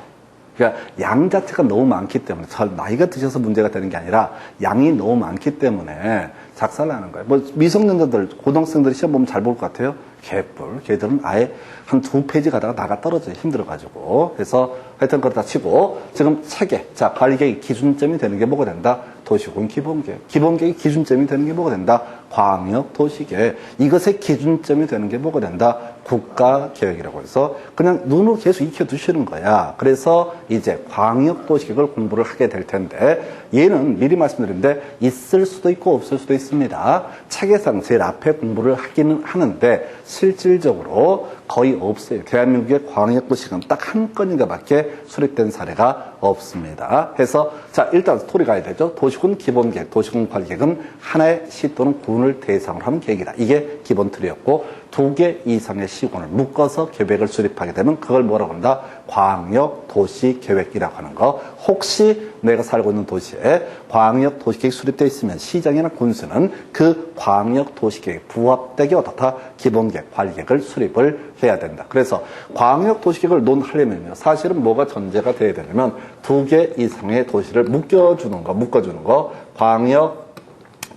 그러니까 양 자체가 너무 많기 때문에 나이가 드셔서 문제가 되는 게 아니라 양이 너무 많기 때문에 작살나는 거예요. 뭐 미성년자들, 고등학생들이 시험 보면 잘 볼 것 같아요. 개뿔. 걔들은 아예 한 2페이지 가다가 나가 떨어져요. 힘들어가지고. 그래서 하여튼 그렇다 치고 지금 체계, 자, 관리계획 기준점이 되는 게 뭐가 된다? 도시군 기본계획. 기본계획 기준점이 되는 게 뭐가 된다? 광역 도시계획. 이것의 기준점이 되는 게 뭐가 된다? 국가계획이라고 해서 그냥 눈으로 계속 익혀두시는 거야. 그래서 이제 광역 도시계획을 공부를 하게 될 텐데 얘는 미리 말씀드렸는데 있을 수도 있고 없을 수도 있습니다. 체계상 제일 앞에 공부를 하기는 하는데 실질적으로 거의 없어요. 대한민국의 광역도시는 딱 한 건인가 밖에 수립된 사례가 없습니다. 해서 자, 일단 스토리 가야 되죠. 도시군 기본계획, 도시군 관리계획은 하나의 시 또는 군을 대상으로 하는 계획이다. 이게 기본 틀이었고 2개 이상의 시군을 묶어서 계획을 수립하게 되면 그걸 뭐라고 한다? 광역도시계획이라고 하는 거. 혹시 내가 살고 있는 도시에 광역도시계획 수립되어 있으면 시장이나 군수는 그 광역도시계획 부합되게 어떻다? 기본계획, 관리계획을 수립을 해야 된다. 그래서 광역도시계획을 논하려면요. 사실은 뭐가 전제가 돼야 되냐면 2개 이상의 도시를 묶어주는 거, 광역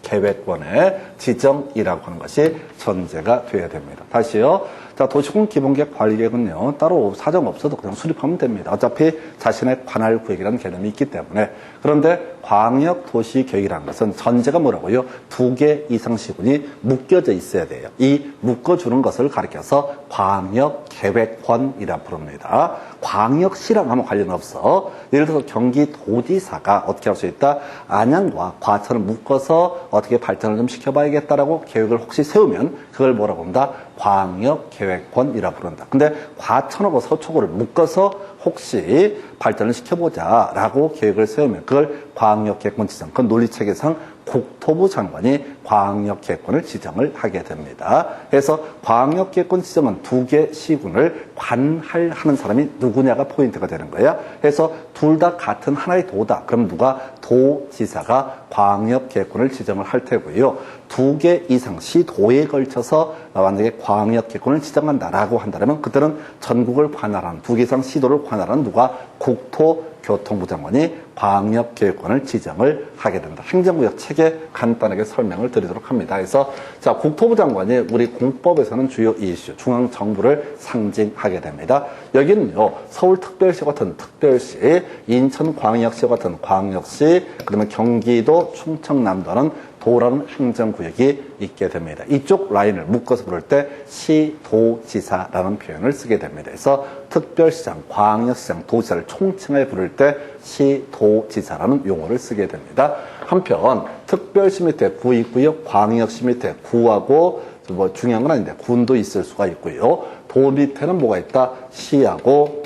계획권의 지정이라고 하는 것이 전제가 돼야 됩니다. 다시요. 자, 도시군 기본계획 관리계획은요, 따로 사정 없어도 그냥 수립하면 됩니다. 어차피 자신의 관할 구역이라는 개념이 있기 때문에. 그런데 광역도시계획이라는 것은 전제가 뭐라고요? 2개 이상 시군이 묶여져 있어야 돼요. 이 묶어주는 것을 가리켜서 광역계획권이라 부릅니다. 광역시랑 하면 관련 없어. 예를 들어서 경기도지사가 어떻게 할 수 있다? 안양과 과천을 묶어서 어떻게 발전을 좀 시켜봐야겠다라고 계획을 혹시 세우면 그걸 뭐라고 한다? 광역계획권이라 부른다. 근데 과천하고 서초구를 묶어서 혹시 발전을 시켜보자라고 계획을 세우면 그걸 광역계획권 지정, 그건 논리체계상 국토부 장관이 광역계획권을 지정을 하게 됩니다. 그래서 광역계획권 지정은 2개 시군을 관할하는 사람이 누구냐가 포인트가 되는 거예요. 그래서 둘 다 같은 하나의 도다. 그럼 누가? 도지사가 광역계획권을 지정을 할 테고요. 2개 이상 시도에 걸쳐서 만약에 광역계획권을 지정한다라고 한다면 그때는 전국을 관할하는 2개 이상 시도를 관할하는 누가? 국토교통부 장관이 광역계획권을 지정을 하게 된다. 행정구역 체계 간단하게 설명을 드리도록 합니다. 그래서 자, 국토부 장관이 우리 공법에서는 주요 이슈, 중앙정부를 상징하게 됩니다. 여기는요, 서울특별시 같은 특별시, 인천광역시 같은 광역시, 그러면 경기도, 충청남도는 도라는 행정구역이 있게 됩니다. 이쪽 라인을 묶어서 부를 때 시도지사라는 표현을 쓰게 됩니다. 그래서 특별시장, 광역시장, 도지사를 총칭하여 부를 때 시도지사라는 용어를 쓰게 됩니다. 한편 특별시 밑에 구 있고요. 광역시 밑에 구하고 뭐 중요한 건 아닌데 군도 있을 수가 있고요. 도 밑에는 뭐가 있다? 시하고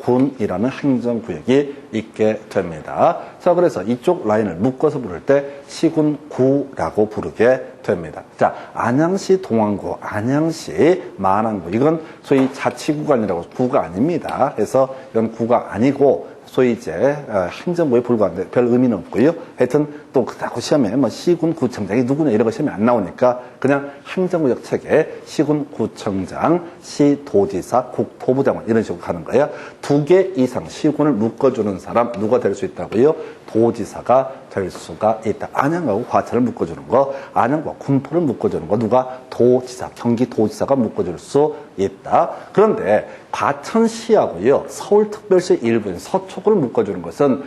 군이라는 행정구역이 있게 됩니다. 자, 그래서 이쪽 라인을 묶어서 부를 때 시군구라고 부르게 됩니다. 자, 안양시 동안구, 안양시 만안구, 이건 소위 자치구간이라고 구가 아닙니다. 그래서 이건 구가 아니고 소위 이제 행정부에 불과한데 별 의미는 없고요. 하여튼 또 그렇다고 시험에 뭐 시군구청장이 누구냐 이런 거 시험에 안 나오니까 그냥 행정구역 체계 시군구청장, 시도지사, 국토부 장관 이런 식으로 가는 거예요. 2개 이상 시군을 묶어주는 사람 누가 될 수 있다고요? 도지사가 될 수가 있다. 안양하고 과천을 묶어주는 거, 안양과 군포를 묶어주는 거 누가 도지사, 경기도지사가 묶어줄 수 있다. 그런데 과천시하고요 서울특별시 일부인 서초구를 묶어주는 것은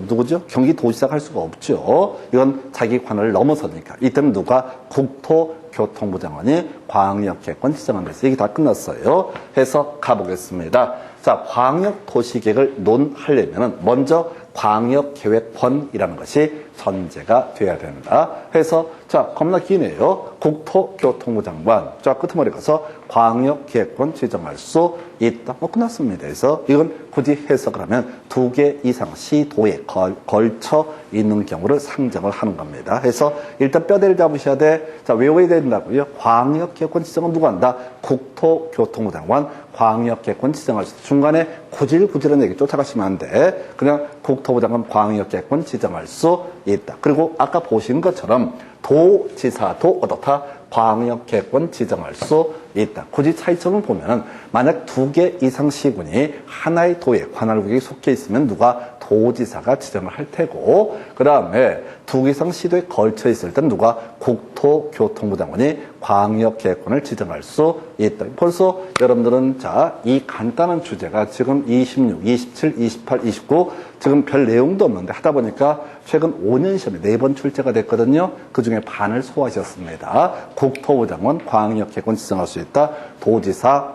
누구죠? 경기도지사가 할 수가 없죠. 이건 자기 관할을 넘어서니까. 이때는 누가 국토교통부 장관이 광역계획권 지정한다. 얘기 다 끝났어요. 해서 가보겠습니다. 자, 광역도시계획을 논하려면 먼저 광역계획권이라는 것이 전제가 돼야 된다. 해서 자, 겁나 기네요. 국토교통부 장관. 자, 끝머리 가서 광역계획권 지정할 수 있다. 뭐 끝났습니다. 그래서 이건 굳이 해석을 하면 2개 이상 시도에 걸쳐 있는 경우를 상정을 하는 겁니다. 해서 일단 뼈대를 잡으셔야 돼. 자, 외워야 된다고요. 광역계획권 지정은 누가 한다? 국토교통부 장관 광역계획권 지정할 수 있다. 중간에 구질구질한 얘기 쫓아가시면 안 돼. 그냥 국토부 장관 광역계획권 지정할 수 있다. 그리고 아까 보신 것처럼 도지사도 어떻다? 광역계획권 지정할 수 있다. 굳이 차이점을 보면은 만약 2개 이상 시군이 하나의 도에 관할구역에 속해 있으면 누가 도지사가 지정을 할 테고, 그 다음에 2개 이상 시도에 걸쳐 있을 땐 누가 국토교통부 장관이 광역계획권을 지정할 수 있다. 벌써 여러분들은 자, 이 간단한 주제가 지금 26, 27, 28, 29 지금 별 내용도 없는데 하다 보니까 최근 5년 시험에 4번 출제가 됐거든요. 그 중에 반을 소화하셨습니다. 국토부 장관 광역계획권 지정할 수 있다. 도지사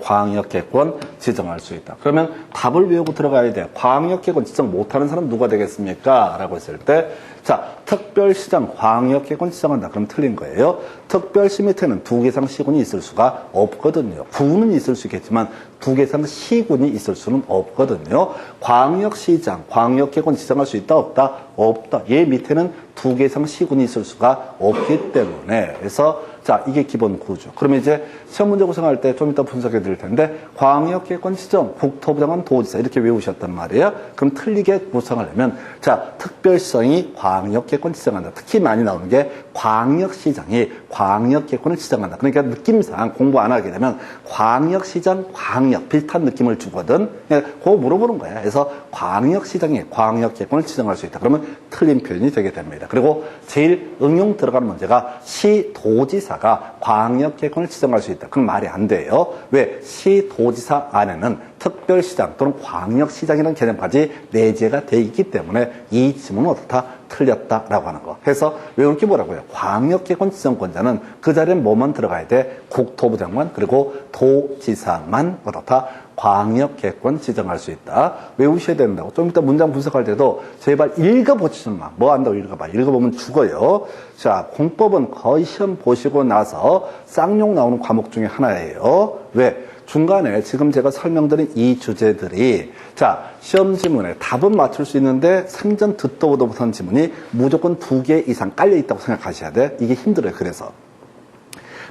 광역계획권 지정할 수 있다. 그러면 답을 외우고 들어가야 돼요. 광역계획권 지정 못하는 사람 누가 되겠습니까? 라고 했을 때, 자, 특별시장 광역계획권 지정한다. 그럼 틀린 거예요. 특별시 밑에는 2개 이상 시군이 있을 수가 없거든요. 구는 있을 수 있겠지만 2개 이상 시군이 있을 수는 없거든요. 광역시장 광역계획권 지정할 수 있다? 없다? 없다. 얘 밑에는 2개 이상 시군이 있을 수가 없기 때문에. 그래서 자, 이게 기본 구조. 그러면 이제 시험 문제 구성할 때 좀 이따 분석해 드릴 텐데, 광역계획권 지정, 국토부 장관 도지사 이렇게 외우셨단 말이에요. 그럼 틀리게 구성하려면, 자, 특별시장이 광역계획권 지정한다. 특히 많이 나오는 게 광역시장이 광역계획권을 지정한다. 그러니까 느낌상 공부 안 하게 되면 광역시장, 광역 비슷한 느낌을 주거든. 그거 물어보는 거야. 그래서 광역시장이 광역계획권을 지정할 수 있다. 그러면 틀린 표현이 되게 됩니다. 그리고 제일 응용 들어가는 문제가 시도지사가 광역계획권을 지정할 수 있다. 그건 말이 안 돼요. 왜? 시도지사 안에는 특별시장 또는 광역시장이라는 개념까지 내재가 돼 있기 때문에 이 지문은 어떻다? 틀렸다라고 하는 거. 해서 외울 게 뭐라고요? 광역계획권 지정권자는 그 자리에 뭐만 들어가야 돼? 국토부 장관 그리고 도지사만 어떻다? 광역계획권 지정할 수 있다. 외우셔야 된다고. 좀 이따 문장 분석할 때도 제발 읽어보지 마. 뭐 한다고 읽어봐. 읽어보면 죽어요. 자, 공법은 거의 시험 보시고 나서 쌍욕 나오는 과목 중에 하나예요. 왜? 중간에 지금 제가 설명드린 이 주제들이 자, 시험 지문에 답은 맞출 수 있는데 생전 듣도 보도 못한 지문이 무조건 2개 이상 깔려 있다고 생각하셔야 돼. 이게 힘들어요. 그래서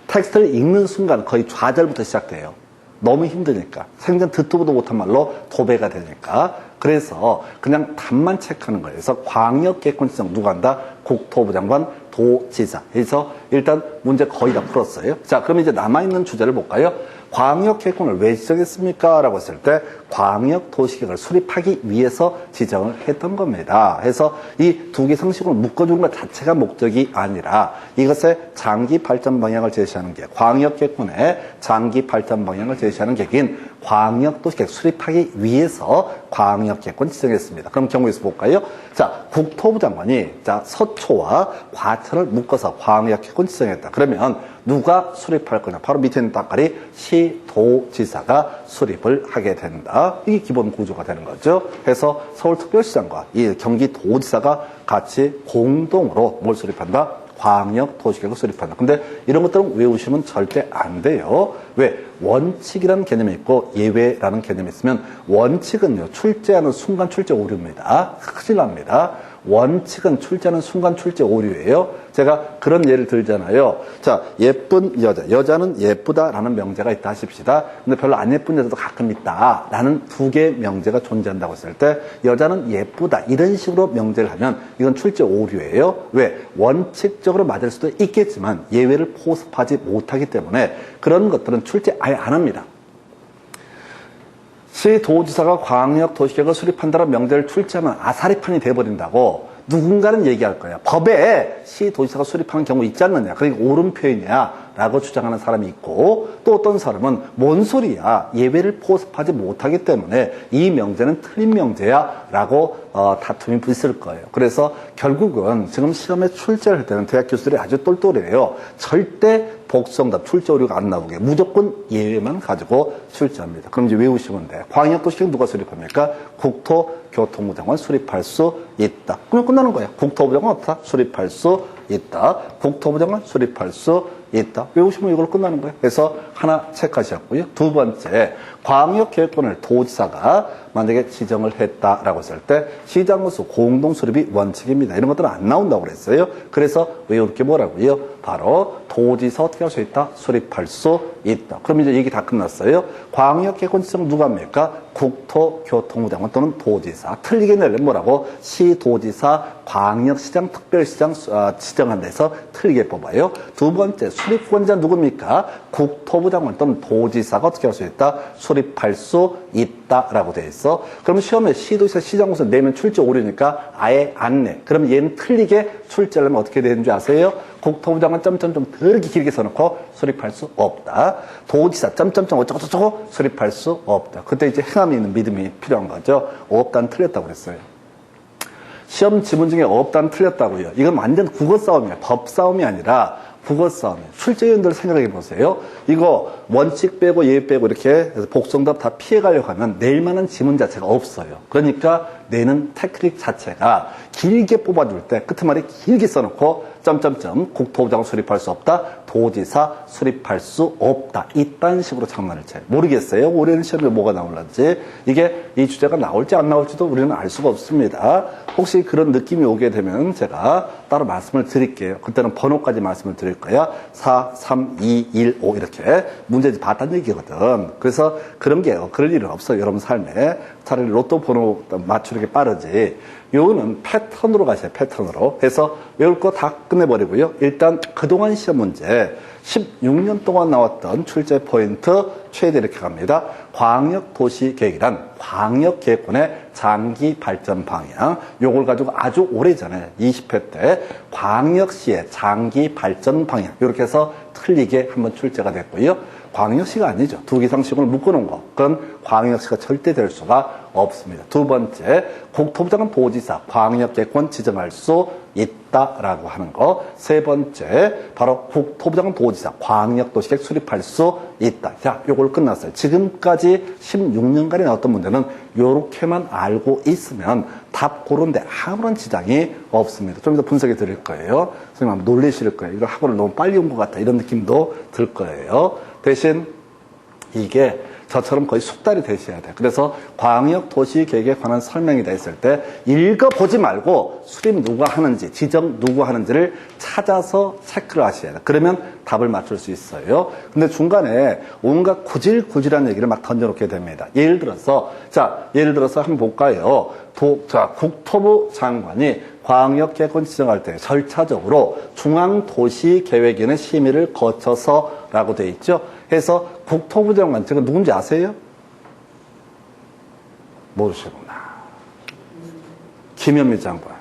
텍스트를 읽는 순간 거의 좌절부터 시작돼요. 너무 힘드니까. 생전 듣도 보도 못한 말로 도배가 되니까. 그래서 그냥 답만 체크하는 거예요. 그래서 광역계획권 지정 누가 한다? 국토부 장관, 도지사. 그래서 일단 문제 거의 다 풀었어요. 자, 그럼 이제 남아있는 주제를 볼까요? 광역계획권을 왜 지정했습니까? 라고 했을 때 광역도시계획을 수립하기 위해서 지정을 했던 겁니다. 그래서 이 2개 상식을 묶어주는 것 자체가 목적이 아니라 이것의 장기 발전 방향을 제시하는 게 광역계획권의 장기 발전 방향을 제시하는 계획인 광역도시계획 수립하기 위해서 광역계획권 지정했습니다. 그럼 경우에서 볼까요? 자, 국토부 장관이 자, 서초와 과천을 묶어서 광역계획권 지정했다. 그러면 누가 수립할 거냐? 바로 밑에 있는 딱깔이 시도지사가 수립을 하게 된다. 이게 기본 구조가 되는 거죠. 그래서 서울특별시장과 이 경기도지사가 같이 공동으로 뭘 수립한다? 광역도시계획을 수립한다. 근데 이런 것들은 외우시면 절대 안 돼요. 왜? 원칙이라는 개념이 있고 예외라는 개념이 있으면 원칙은요, 출제하는 순간 출제 오류입니다. 큰일 납니다. 원칙은 출제하는 순간 출제 오류예요. 제가 그런 예를 들잖아요. 자, 예쁜 여자. 여자는 예쁘다라는 명제가 있다 하십시다. 근데 별로 안 예쁜 여자도 가끔 있다. 라는 2개의 명제가 존재한다고 했을 때 여자는 예쁘다. 이런 식으로 명제를 하면 이건 출제 오류예요. 왜? 원칙적으로 맞을 수도 있겠지만 예외를 포섭하지 못하기 때문에 그런 것들은 출제 아예 안 합니다. 시도지사가 광역도시계획을 수립한다는 명제를 출제하면 아사리판이 돼버린다고 누군가는 얘기할 거예요. 법에 시도지사가 수립하는 경우 있지 않느냐. 그러니까 옳은 표현이야. 라고 주장하는 사람이 있고 또 어떤 사람은 뭔 소리야. 예외를 포섭하지 못하기 때문에 이 명제는 틀린 명제야. 라고 다툼이 있을 거예요. 그래서 결국은 지금 시험에 출제를 할 때는 대학 교수들이 아주 똘똘해요. 절대 복수정답 출제 오류가 안 나오게 무조건 예외만 가지고 출제합니다. 그럼 이제 외우시면 돼. 광역도시계획 누가 수립합니까? 국토교통부 장관 수립할 수 있다. 그러면 끝나는 거야. 국토부 장관 없다. 수립할 수 있다. 국토부 장관 수립할 수 있다. 외우시면 이걸로 끝나는 거예요. 그래서 하나 체크하셨고요. 두 번째, 광역계획권을 도지사가 만약에 지정을 했다라고 했을 때 시장으로서 공동수립이 원칙입니다. 이런 것들은 안 나온다고 그랬어요. 그래서 외울 게 뭐라고요? 바로 도지사 어떻게 할 수 있다? 수립할 수 있다. 그럼 이제 얘기 다 끝났어요. 광역계획권 지정 누가 합니까? 국토교통부 장관 또는 도지사. 틀리게 내려면 뭐라고? 시도지사, 광역시장, 특별시장 지정한 데서 틀리게 뽑아요. 두 번째, 수립권자 누굽니까? 국토부 장관 또는 도지사가 어떻게 할 수 있다? 수립할 수 있다라고 돼 있어. 그러면 시험에 시도지사, 시장으로서 내면 출제 오류니까 아예 안 내. 그러면 얘는 틀리게 출제를 하면 어떻게 되는 줄 아세요? 국토부 장관 점점점 더럽게 길게 써놓고 수립할 수 없다. 도지사 점점점 어쩌고저쩌고 수립할 수 없다. 그때 이제 행함이 있는 믿음이 필요한 거죠. 없다는 틀렸다고 그랬어요. 시험 지문 중에 없다는 틀렸다고요. 이건 완전 국어 싸움이야. 법 싸움이 아니라 국어 싸움이에요. 출제위원들 생각해 보세요. 이거 원칙 빼고 예 빼고 이렇게 복수정답 다 피해가려고 하면 낼 만한 지문 자체가 없어요. 그러니까 내는 테크닉 자체가 길게 뽑아줄 때 끝에 말이 길게 써놓고 점점점 국토부 장관 수립할 수 없다. 도지사 수립할 수 없다. 이딴 식으로 장난을 쳐요. 모르겠어요. 올해는 시험에 뭐가 나올는지. 이게 이 주제가 나올지 안 나올지도 우리는 알 수가 없습니다. 혹시 그런 느낌이 오게 되면 제가 따로 말씀을 드릴게요. 그때는 번호까지 말씀을 드릴 거야. 4, 3, 2, 1, 5 이렇게 문제집 봤다는 얘기거든. 그래서 그런 일은 없어요. 여러분 삶에. 차라리 로또 번호 맞추는 게 빠르지. 요거는 패턴으로 가세요. 패턴으로. 해서 외울 거 다 끝내버리고요. 일단 그동안 시험 문제 16년 동안 나왔던 출제 포인트 최대 이렇게 갑니다. 광역도시계획이란 광역계획권의 장기 발전 방향. 요걸 가지고 아주 오래전에 20회 때 광역시의 장기 발전 방향. 이렇게 해서 틀리게 한번 출제가 됐고요. 광역시가 아니죠. 두 개 이상씩을 묶어놓은 거. 그건 광역시가 절대 될 수가 없습니다. 두 번째, 국토부 장관 도지사 광역계획권 지정할 수 있다라고 하는 거. 세 번째, 바로 국토부 장관 도지사 광역도시계획 수립할 수 있다. 자, 요걸 끝났어요. 지금까지 16년간에 나왔던 문제는 요렇게만 알고 있으면 답 고른데 아무런 지장이 없습니다. 좀 더 분석해 드릴 거예요. 선생님 아마 놀라실 거예요. 이거 학원을 너무 빨리 온 것 같다. 이런 느낌도 들 거예요. 대신 이게 저처럼 거의 숙달이 되셔야 돼요. 그래서 광역도시계획에 관한 설명이 돼 있을 때 읽어보지 말고 수립 누가 하는지, 지정 누가 하는지를 찾아서 체크를 하셔야 돼요. 그러면 답을 맞출 수 있어요. 근데 중간에 온갖 구질구질한 얘기를 막 던져놓게 됩니다. 예를 들어서 한번 볼까요? 국토부 장관이 광역계획권 지정할 때 절차적으로 중앙도시계획위원회 심의를 거쳐서라고 돼 있죠. 해서 국토부 장관, 제가 누군지 아세요? 모르시구나. 김현미 장관.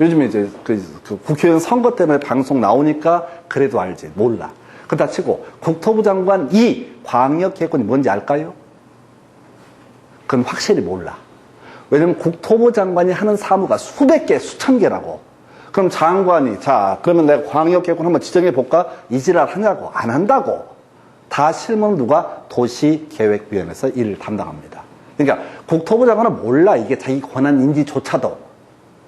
요즘에 이제 그 국회의원 선거 때문에 방송 나오니까 그래도 알지. 몰라. 그렇다 치고 국토부 장관이 광역계획권이 뭔지 알까요? 그건 확실히 몰라. 왜냐면 국토부 장관이 하는 사무가 수백 개, 수천 개라고. 그럼 장관이, 그러면 내가 광역계획권 한번 지정해 볼까? 이 지랄 하냐고. 안 한다고. 다 실무는 누가? 도시계획위원회에서 일을 담당합니다. 그러니까 국토부 장관은 몰라. 이게 자기 권한인지조차도.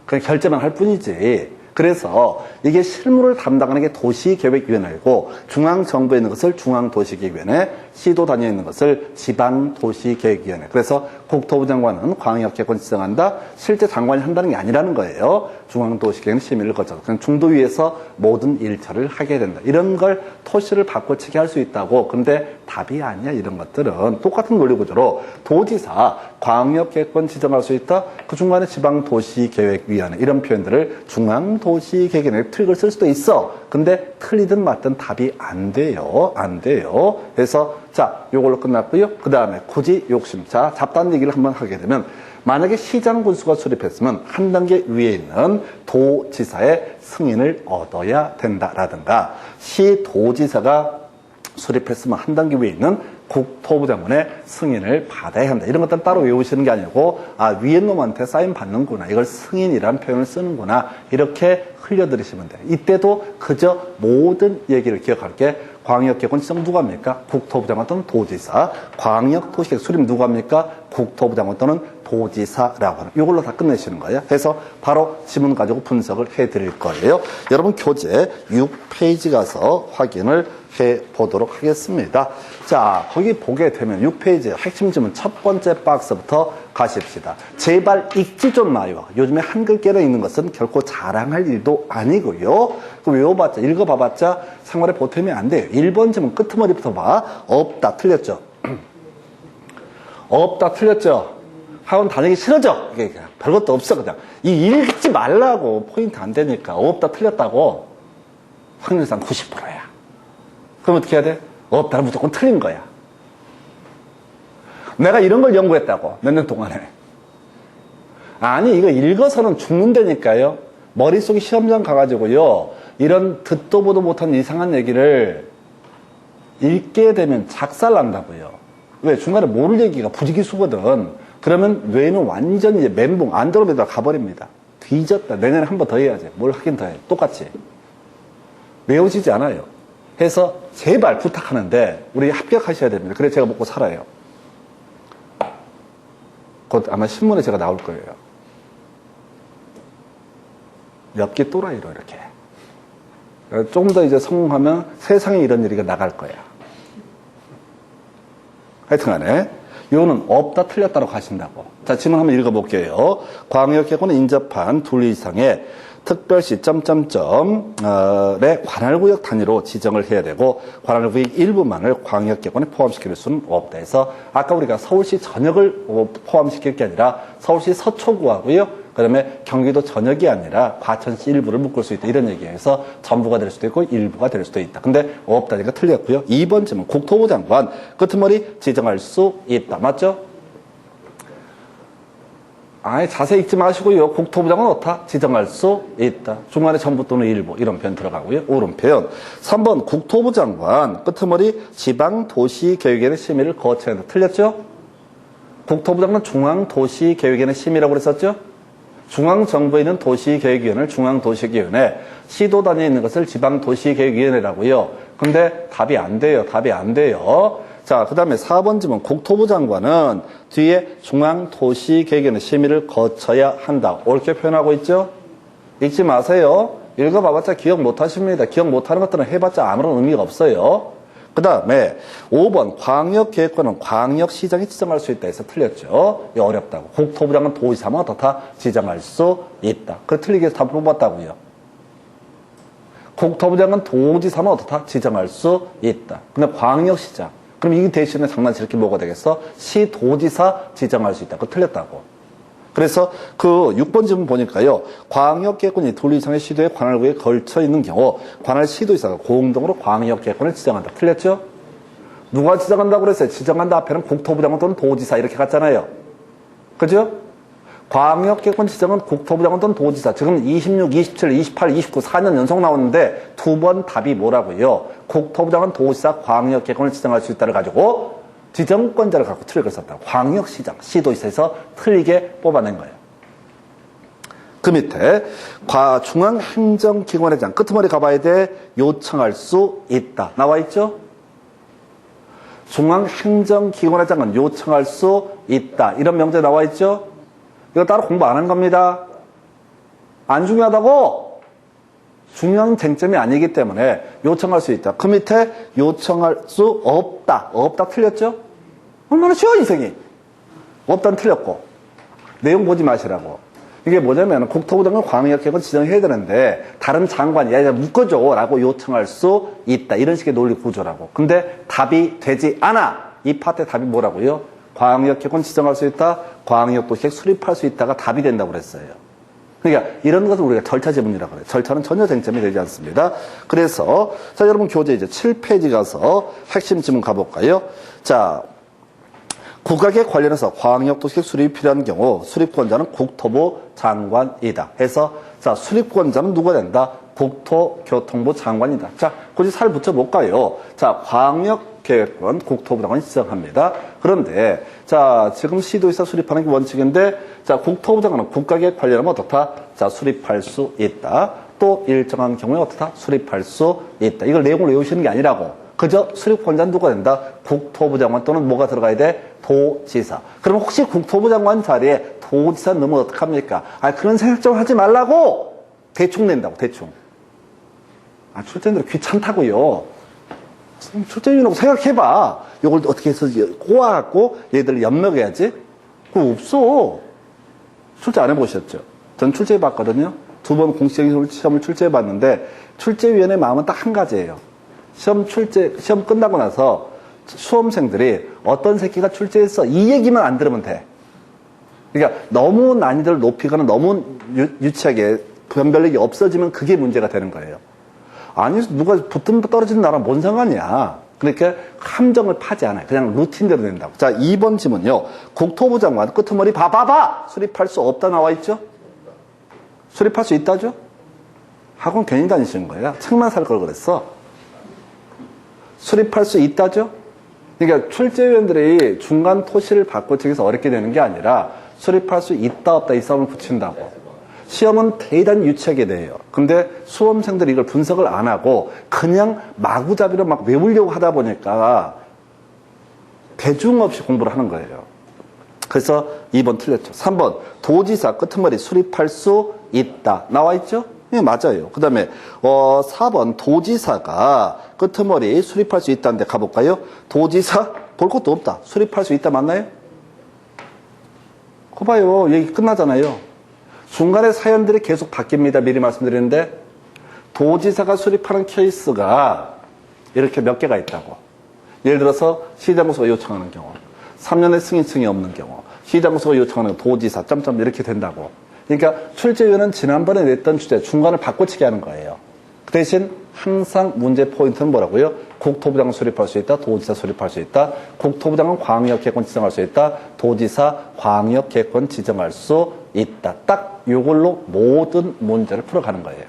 그냥 결제만 할 뿐이지. 그래서 이게 실무를 담당하는 게 도시계획위원회고 중앙정부에 있는 것을 중앙도시계획위원회, 시도 단위에 있는 것을 지방도시계획위원회. 그래서 국토부 장관은 광역계획권 지정한다. 실제 장관이 한다는 게 아니라는 거예요. 중앙도시계획 심의를 거쳐서 그냥 중도위에서 모든 일처리를 하게 된다. 이런 걸 토시를 바꿔치기 할 수 있다고. 근데 답이 아니야. 이런 것들은 똑같은 논리 구조로 도지사, 광역계획권 지정할 수 있다. 그 중간에 지방도시계획위원회 이런 표현들을 중앙도시계획위원회 트릭을 쓸 수도 있어. 근데 틀리든 맞든 답이 안 돼요. 안 돼요. 그래서 자, 요걸로 끝났고요. 그 다음에 굳이 욕심. 자, 잡다한 얘기를 한번 하게 되면 만약에 시장 군수가 수립했으면 한 단계 위에 있는 도지사의 승인을 얻어야 된다라든가 시도지사가 수립했으면 한 단계 위에 있는 국토부 장관의 승인을 받아야 한다. 이런 것들은 따로 외우시는 게 아니고 위에 놈한테 사인 받는구나. 이걸 승인이라는 표현을 쓰는구나. 이렇게 흘려들으시면 돼요. 이때도 그저 모든 얘기를 기억할 게 광역계획권 지정 누가 합니까? 국토부 장관 또는 도지사. 광역도시계획 수립 누가 합니까? 국토부 장관 또는 도지사라고 하는 이걸로 다 끝내시는 거예요. 그래서 바로 지문 가지고 분석을 해드릴 거예요. 여러분 교재 6페이지 가서 확인을 해보도록 하겠습니다. 자, 거기 보게 되면 6페이지 핵심 지문 첫 번째 박스부터 가십시다. 제발 읽지 좀 마요. 요즘에 한글 깨어 있는 것은 결코 자랑할 일도 아니고요. 그 외워봤자, 읽어봐봤자 생활에 보탬이 안 돼요. 1번 지문 끄트머리부터 봐. 없다, 틀렸죠? 없다, 틀렸죠? 학원 다니기 싫어져. 이게 별것도 없어, 그냥. 이 읽지 말라고. 포인트 안 되니까. 없다, 틀렸다고. 확률상 90%야. 그럼 어떻게 해야 돼? 없다는 무조건 틀린 거야. 내가 이런 걸 연구했다고. 몇 년 동안에. 아니, 이거 읽어서는 죽는다니까요. 머릿속에 시험장 가가지고요. 이런 듣도 보도 못한 이상한 얘기를 읽게 되면 작살난다고요. 왜? 중간에 모를 얘기가 부지기수거든. 그러면 뇌는 완전히 이제 멘붕, 안드로메다 가버립니다. 뒤졌다. 내년에 한 번 더 해야지. 뭘 하긴 더 해. 똑같이. 외워지지 않아요. 해서 제발 부탁하는데 우리 합격하셔야 됩니다. 그래 제가 먹고 살아요. 곧 아마 신문에 제가 나올 거예요. 엽기 또라이로 이렇게. 조금 더 이제 성공하면 세상에 이런 일이 나갈 거야. 하여튼간에 요는 없다 틀렸다로 가신다고. 자, 지문 한번 읽어볼게요. 광역계획권 인접한 둘 이상의 특별시 의 관할구역 단위로 지정을 해야 되고 관할구역 일부만을 광역계획권에 포함시킬 수는 없다 해서 아까 우리가 서울시 전역을 포함시킬 게 아니라 서울시 서초구하고요. 그 다음에 경기도 전역이 아니라 과천시 일부를 묶을 수 있다. 이런 얘기해서 전부가 될 수도 있고 일부가 될 수도 있다. 근데 없다니까 틀렸고요. 2번 질문 국토부 장관 끄트머리 지정할 수 있다. 맞죠? 아예 자세히 읽지 마시고요. 국토부 장관 어디다? 지정할 수 있다. 중간에 전부 또는 일부 이런 표현 들어가고요. 옳은 표현. 3번 국토부 장관 끄트머리 지방도시계획위원회 심의를 거쳐야 한다. 틀렸죠? 국토부 장관 중앙도시계획위원회 심의라고 그랬었죠? 중앙정부에 있는 도시계획위원회를 중앙도시계획위원회, 시도 단위에 있는 것을 지방도시계획위원회라고요. 근데 답이 안 돼요. 답이 안 돼요. 자, 그 다음에 4번 지문 국토부 장관은 뒤에 중앙도시계획위원회 심의를 거쳐야 한다. 옳게 표현하고 있죠? 읽지 마세요. 읽어봐봤자 기억 못하십니다. 기억 못하는 것들은 해봤자 아무런 의미가 없어요. 그 다음에 5번 광역계획권은 광역시장이 지정할 수 있다 해서 틀렸죠. 이거 어렵다고. 국토부 장관 도지사만 어떻다 지정할 수 있다. 그 틀리게 해서 답을 뽑았다고요. 국토부 장관 도지사만 어떻다 지정할 수 있다. 근데 광역시장. 그럼 이 대신에 장난칠 게 뭐가 되겠어? 시도지사 지정할 수 있다. 그거 틀렸다고. 그래서 그 6번 질문 보니까요. 광역계획권이 둘 이상의 시도의 관할구에 걸쳐 있는 경우 관할 시도지사가 공동으로 광역계획권을 지정한다. 틀렸죠? 누가 지정한다고 그랬어요? 지정한다 앞에는 국토부 장관 또는 도지사 이렇게 갔잖아요. 그죠? 광역계획권 지정은 국토부 장관 또는 도지사. 지금 26, 27, 28, 29 4년 연속 나왔는데 두 번 답이 뭐라고요? 국토부 장관 도지사 광역계획권을 지정할 수 있다를 가지고 지정권자를 갖고 틀리게 썼다고. 광역시장, 시도지사에서 틀리게 뽑아낸 거예요. 그 밑에 중앙행정기관회장 끄트머리 가봐야 돼. 요청할 수 있다. 나와 있죠? 중앙행정기관회장은 요청할 수 있다. 이런 명제 나와 있죠? 이거 따로 공부 안 하는 겁니다. 안 중요하다고? 중요한 쟁점이 아니기 때문에 요청할 수 있다. 그 밑에 요청할 수 없다. 없다 틀렸죠? 얼마나 쉬워 인생이. 없다는 틀렸고. 내용 보지 마시라고. 이게 뭐냐면 국토부 장관 광역계획은 지정해야 되는데 다른 장관이 야 묶어줘 라고 요청할 수 있다. 이런 식의 논리 구조라고. 근데 답이 되지 않아. 이 파트의 답이 뭐라고요? 광역계획은 지정할 수 있다. 광역도시계획 수립할 수 있다가 답이 된다고 그랬어요. 그러니까 이런 것을 우리가 절차 지문이라고 그래요. 절차는 전혀 쟁점이 되지 않습니다. 그래서 자 여러분 교재 이제 7페이지 가서 핵심 지문 가볼까요? 자 국가계획 관련해서 광역도시계획 수립이 필요한 경우 수립권자는 국토부 장관이다. 해서 자 수립권자는 누가 된다? 국토교통부 장관이다. 자 굳이 살 붙여볼까요? 자 광역계획권 국토부 장관이 지정합니다. 그런데 자 지금 시도지사 수립하는 게 원칙인데 자 국토부 장관은 국가계획 관련하면 어떻다? 자 수립할 수 있다. 또 일정한 경우에 어떻다? 수립할 수 있다. 이걸 내용을 외우시는 게 아니라고. 그저 수립권자는 누가 된다? 국토부 장관 또는 뭐가 들어가야 돼? 도지사. 그러면 혹시 국토부 장관 자리에 도지사 넣으면 어떡합니까? 아, 그런 생각 좀 하지 말라고! 대충 낸다고, 대충. 아, 출제인들 귀찮다고요. 출제인이라고 생각해봐. 이걸 어떻게 해서 꼬아갖고 얘들을 엿먹여야지? 그거 없어. 출제 안 해보셨죠? 전 출제해봤거든요. 2번 공식 시험을 출제해봤는데 출제위원의 마음은 딱 한 가지예요. 시험 끝나고 나서 수험생들이 어떤 새끼가 출제했어 이 얘기만 안 들으면 돼. 그러니까 너무 난이도를 높이거나 너무 유치하게 변별력이 없어지면 그게 문제가 되는 거예요. 아니 누가 붙으면 떨어지는 나라 뭔 상관이야. 그러니까 함정을 파지 않아요. 그냥 루틴대로 낸다고. 자 2번 지문요. 국토부 장관 끄트머리 봐봐봐 수립할 수 없다 나와 있죠. 수립할 수 있다죠. 학원 괜히 다니시는 거예요. 책만 살 걸 그랬어. 수립할 수 있다죠? 그러니까 출제위원들이 중간 토시를 받고 책에서 어렵게 되는 게 아니라 수립할 수 있다 없다 이 싸움을 붙인다고. 시험은 대단히 유치하게 돼요. 근데 수험생들이 이걸 분석을 안 하고 그냥 마구잡이로 막 외우려고 하다 보니까 대중 없이 공부를 하는 거예요. 그래서 2번 틀렸죠. 3번 도지사 끄트머리 수립할 수 있다 나와 있죠? 네, 맞아요. 그 다음에 4번 도지사가 끄트머리 수립할 수 있다는데 가볼까요? 도지사 볼 것도 없다. 수립할 수 있다 맞나요? 거 봐요. 얘기 끝나잖아요. 중간에 사연들이 계속 바뀝니다. 미리 말씀드리는데 도지사가 수립하는 케이스가 이렇게 몇 개가 있다고. 예를 들어서 시장구소가 요청하는 경우 3년의 승인층이 없는 경우 시장구소가 요청하는 도지사 점점 이렇게 된다고. 그러니까 출제위원은 지난번에 냈던 주제 중간을 바꿔치기 하는 거예요. 그 대신 항상 문제 포인트는 뭐라고요? 국토부 장관 수립할 수 있다. 도지사 수립할 수 있다. 국토부 장관 광역계획권 지정할 수 있다. 도지사 광역계획권 지정할 수 있다. 딱 이걸로 모든 문제를 풀어가는 거예요.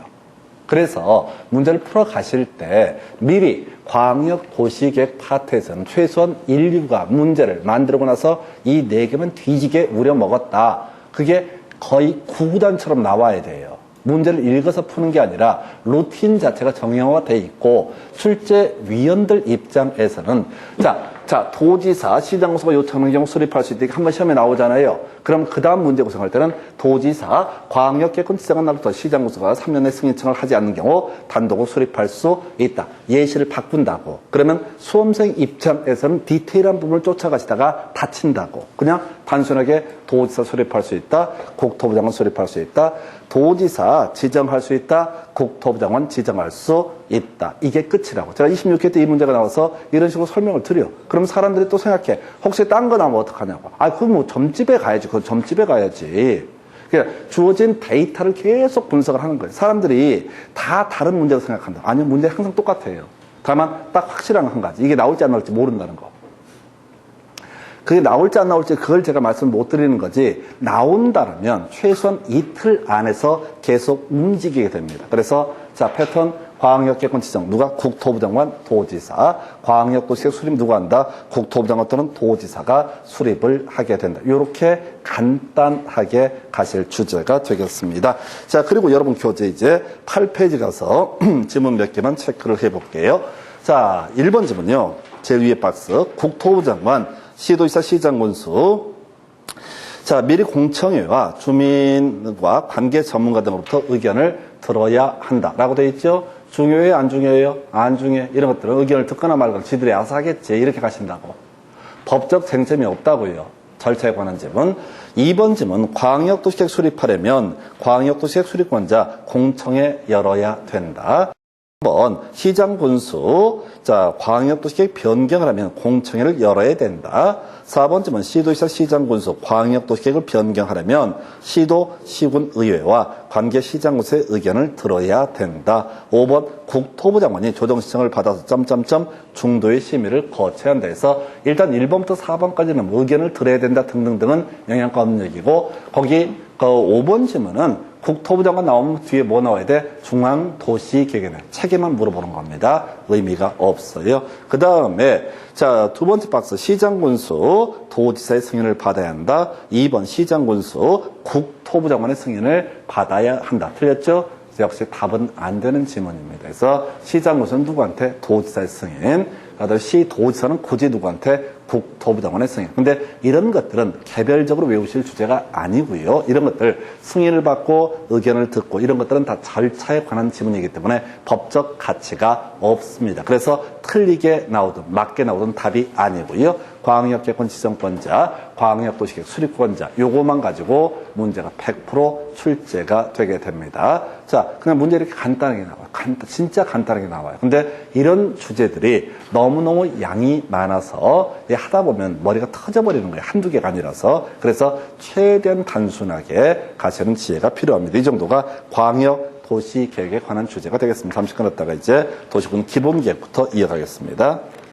그래서 문제를 풀어가실 때 미리 광역도시계획 파트에서는 최소한 인류가 문제를 만들고 나서 이 4개면 뒤지게 우려먹었다. 그게 거의 구구단처럼 나와야 돼요. 문제를 읽어서 푸는 게 아니라 루틴 자체가 정형화되어 있고 출제위원들 입장에서는 자 도지사 시장구소가 요청하는 경우 수립할 수 있게 한번 시험에 나오잖아요. 그럼 그 다음 문제 구성할 때는 도지사 광역계획권 지정한 날부터 시장구소가 3년의 승인청을 하지 않는 경우 단독으로 수립할 수 있다. 예시를 바꾼다고. 그러면 수험생 입장에서는 디테일한 부분을 쫓아가시다가 다친다고. 그냥 단순하게 도지사 수립할 수 있다. 국토부 장관 수립할 수 있다. 도지사 지정할 수 있다. 국토부 장관 지정할 수 있다. 이게 끝이라고. 제가 26회 때 이 문제가 나와서 이런 식으로 설명을 드려. 그럼 사람들이 또 생각해. 혹시 딴 거 나오면 어떡하냐고. 아, 그럼 뭐 점집에 가야지. 그건 점집에 가야지. 그러니까 주어진 데이터를 계속 분석을 하는 거예요. 사람들이 다 다른 문제로 생각한다. 아니요, 문제 항상 똑같아요. 다만 딱 확실한 한 가지. 이게 나올지 안 나올지 모른다는 거. 그게 나올지 안 나올지 그걸 제가 말씀을 못 드리는 거지. 나온다면 최소한 이틀 안에서 계속 움직이게 됩니다. 그래서 자 패턴 광역계획권 지정 누가? 국토부 장관 도지사. 광역도시계획 수립 누가 한다? 국토부 장관 또는 도지사가 수립을 하게 된다. 이렇게 간단하게 가실 주제가 되겠습니다. 자 그리고 여러분 교재 이제 8페이지 가서 지문 몇 개만 체크를 해볼게요. 자 1번 지문요. 제일 위에 박스 국토부 장관 시도지사 시장군수. 자, 미리 공청회와 주민과 관계 전문가 등으로부터 의견을 들어야 한다라고 되어 있죠. 중요해요, 안 중요해요? 안 중요해. 이런 것들은 의견을 듣거나 말거나 지들이 알아서 하겠지. 이렇게 가신다고. 법적 쟁점이 없다고요. 절차에 관한 지문. 2번 지문, 광역도시계획 수립하려면 광역도시계획 수립권자 공청회 열어야 된다. 3번 시장 군수, 자 광역도시계획 변경을 하면 공청회를 열어야 된다. 4번 지문 시도시장 시장 군수 광역도시계획을 변경하려면 시도 시군 의회와 관계 시장 군수의 의견을 들어야 된다. 5번 국토부 장관이 조정 신청을 받아서 중도의 심의를 거쳐야 한다 해서 일단 1번부터 4번까지는 의견을 들어야 된다 등등등은 영향가 없는 얘기고, 거기 5번 지문은 국토부 장관 나오면 뒤에 뭐 나와야 돼? 중앙도시계획에 책임만 물어보는 겁니다. 의미가 없어요. 그 다음에 자, 두 번째 박스 시장군수 도지사의 승인을 받아야 한다. 2번 시장군수 국토부 장관의 승인을 받아야 한다. 틀렸죠? 역시 답은 안 되는 지문입니다. 그래서 시장군수는 누구한테? 도지사의 승인. 그다음에 시도지사는 굳이 누구한테? 국토부 장관의 승인. 근데 이런 것들은 개별적으로 외우실 주제가 아니고요. 이런 것들 승인을 받고 의견을 듣고 이런 것들은 다 절차에 관한 지문이기 때문에 법적 가치가 없습니다. 그래서 틀리게 나오든 맞게 나오든 답이 아니고요. 광역계획권 지정권자, 광역도시계획 수립권자 요거만 가지고 문제가 100% 출제가 되게 됩니다. 자, 그냥 문제 이렇게 간단하게 나와요. 진짜 간단하게 나와요. 근데 이런 주제들이 너무너무 양이 많아서 하다 보면 머리가 터져버리는 거예요. 한두 개가 아니라서. 그래서 최대한 단순하게 가시는 지혜가 필요합니다. 이 정도가 광역 도시계획에 관한 주제가 되겠습니다. 잠시 끊었다가 이제 도시군 기본계획부터 이어가겠습니다.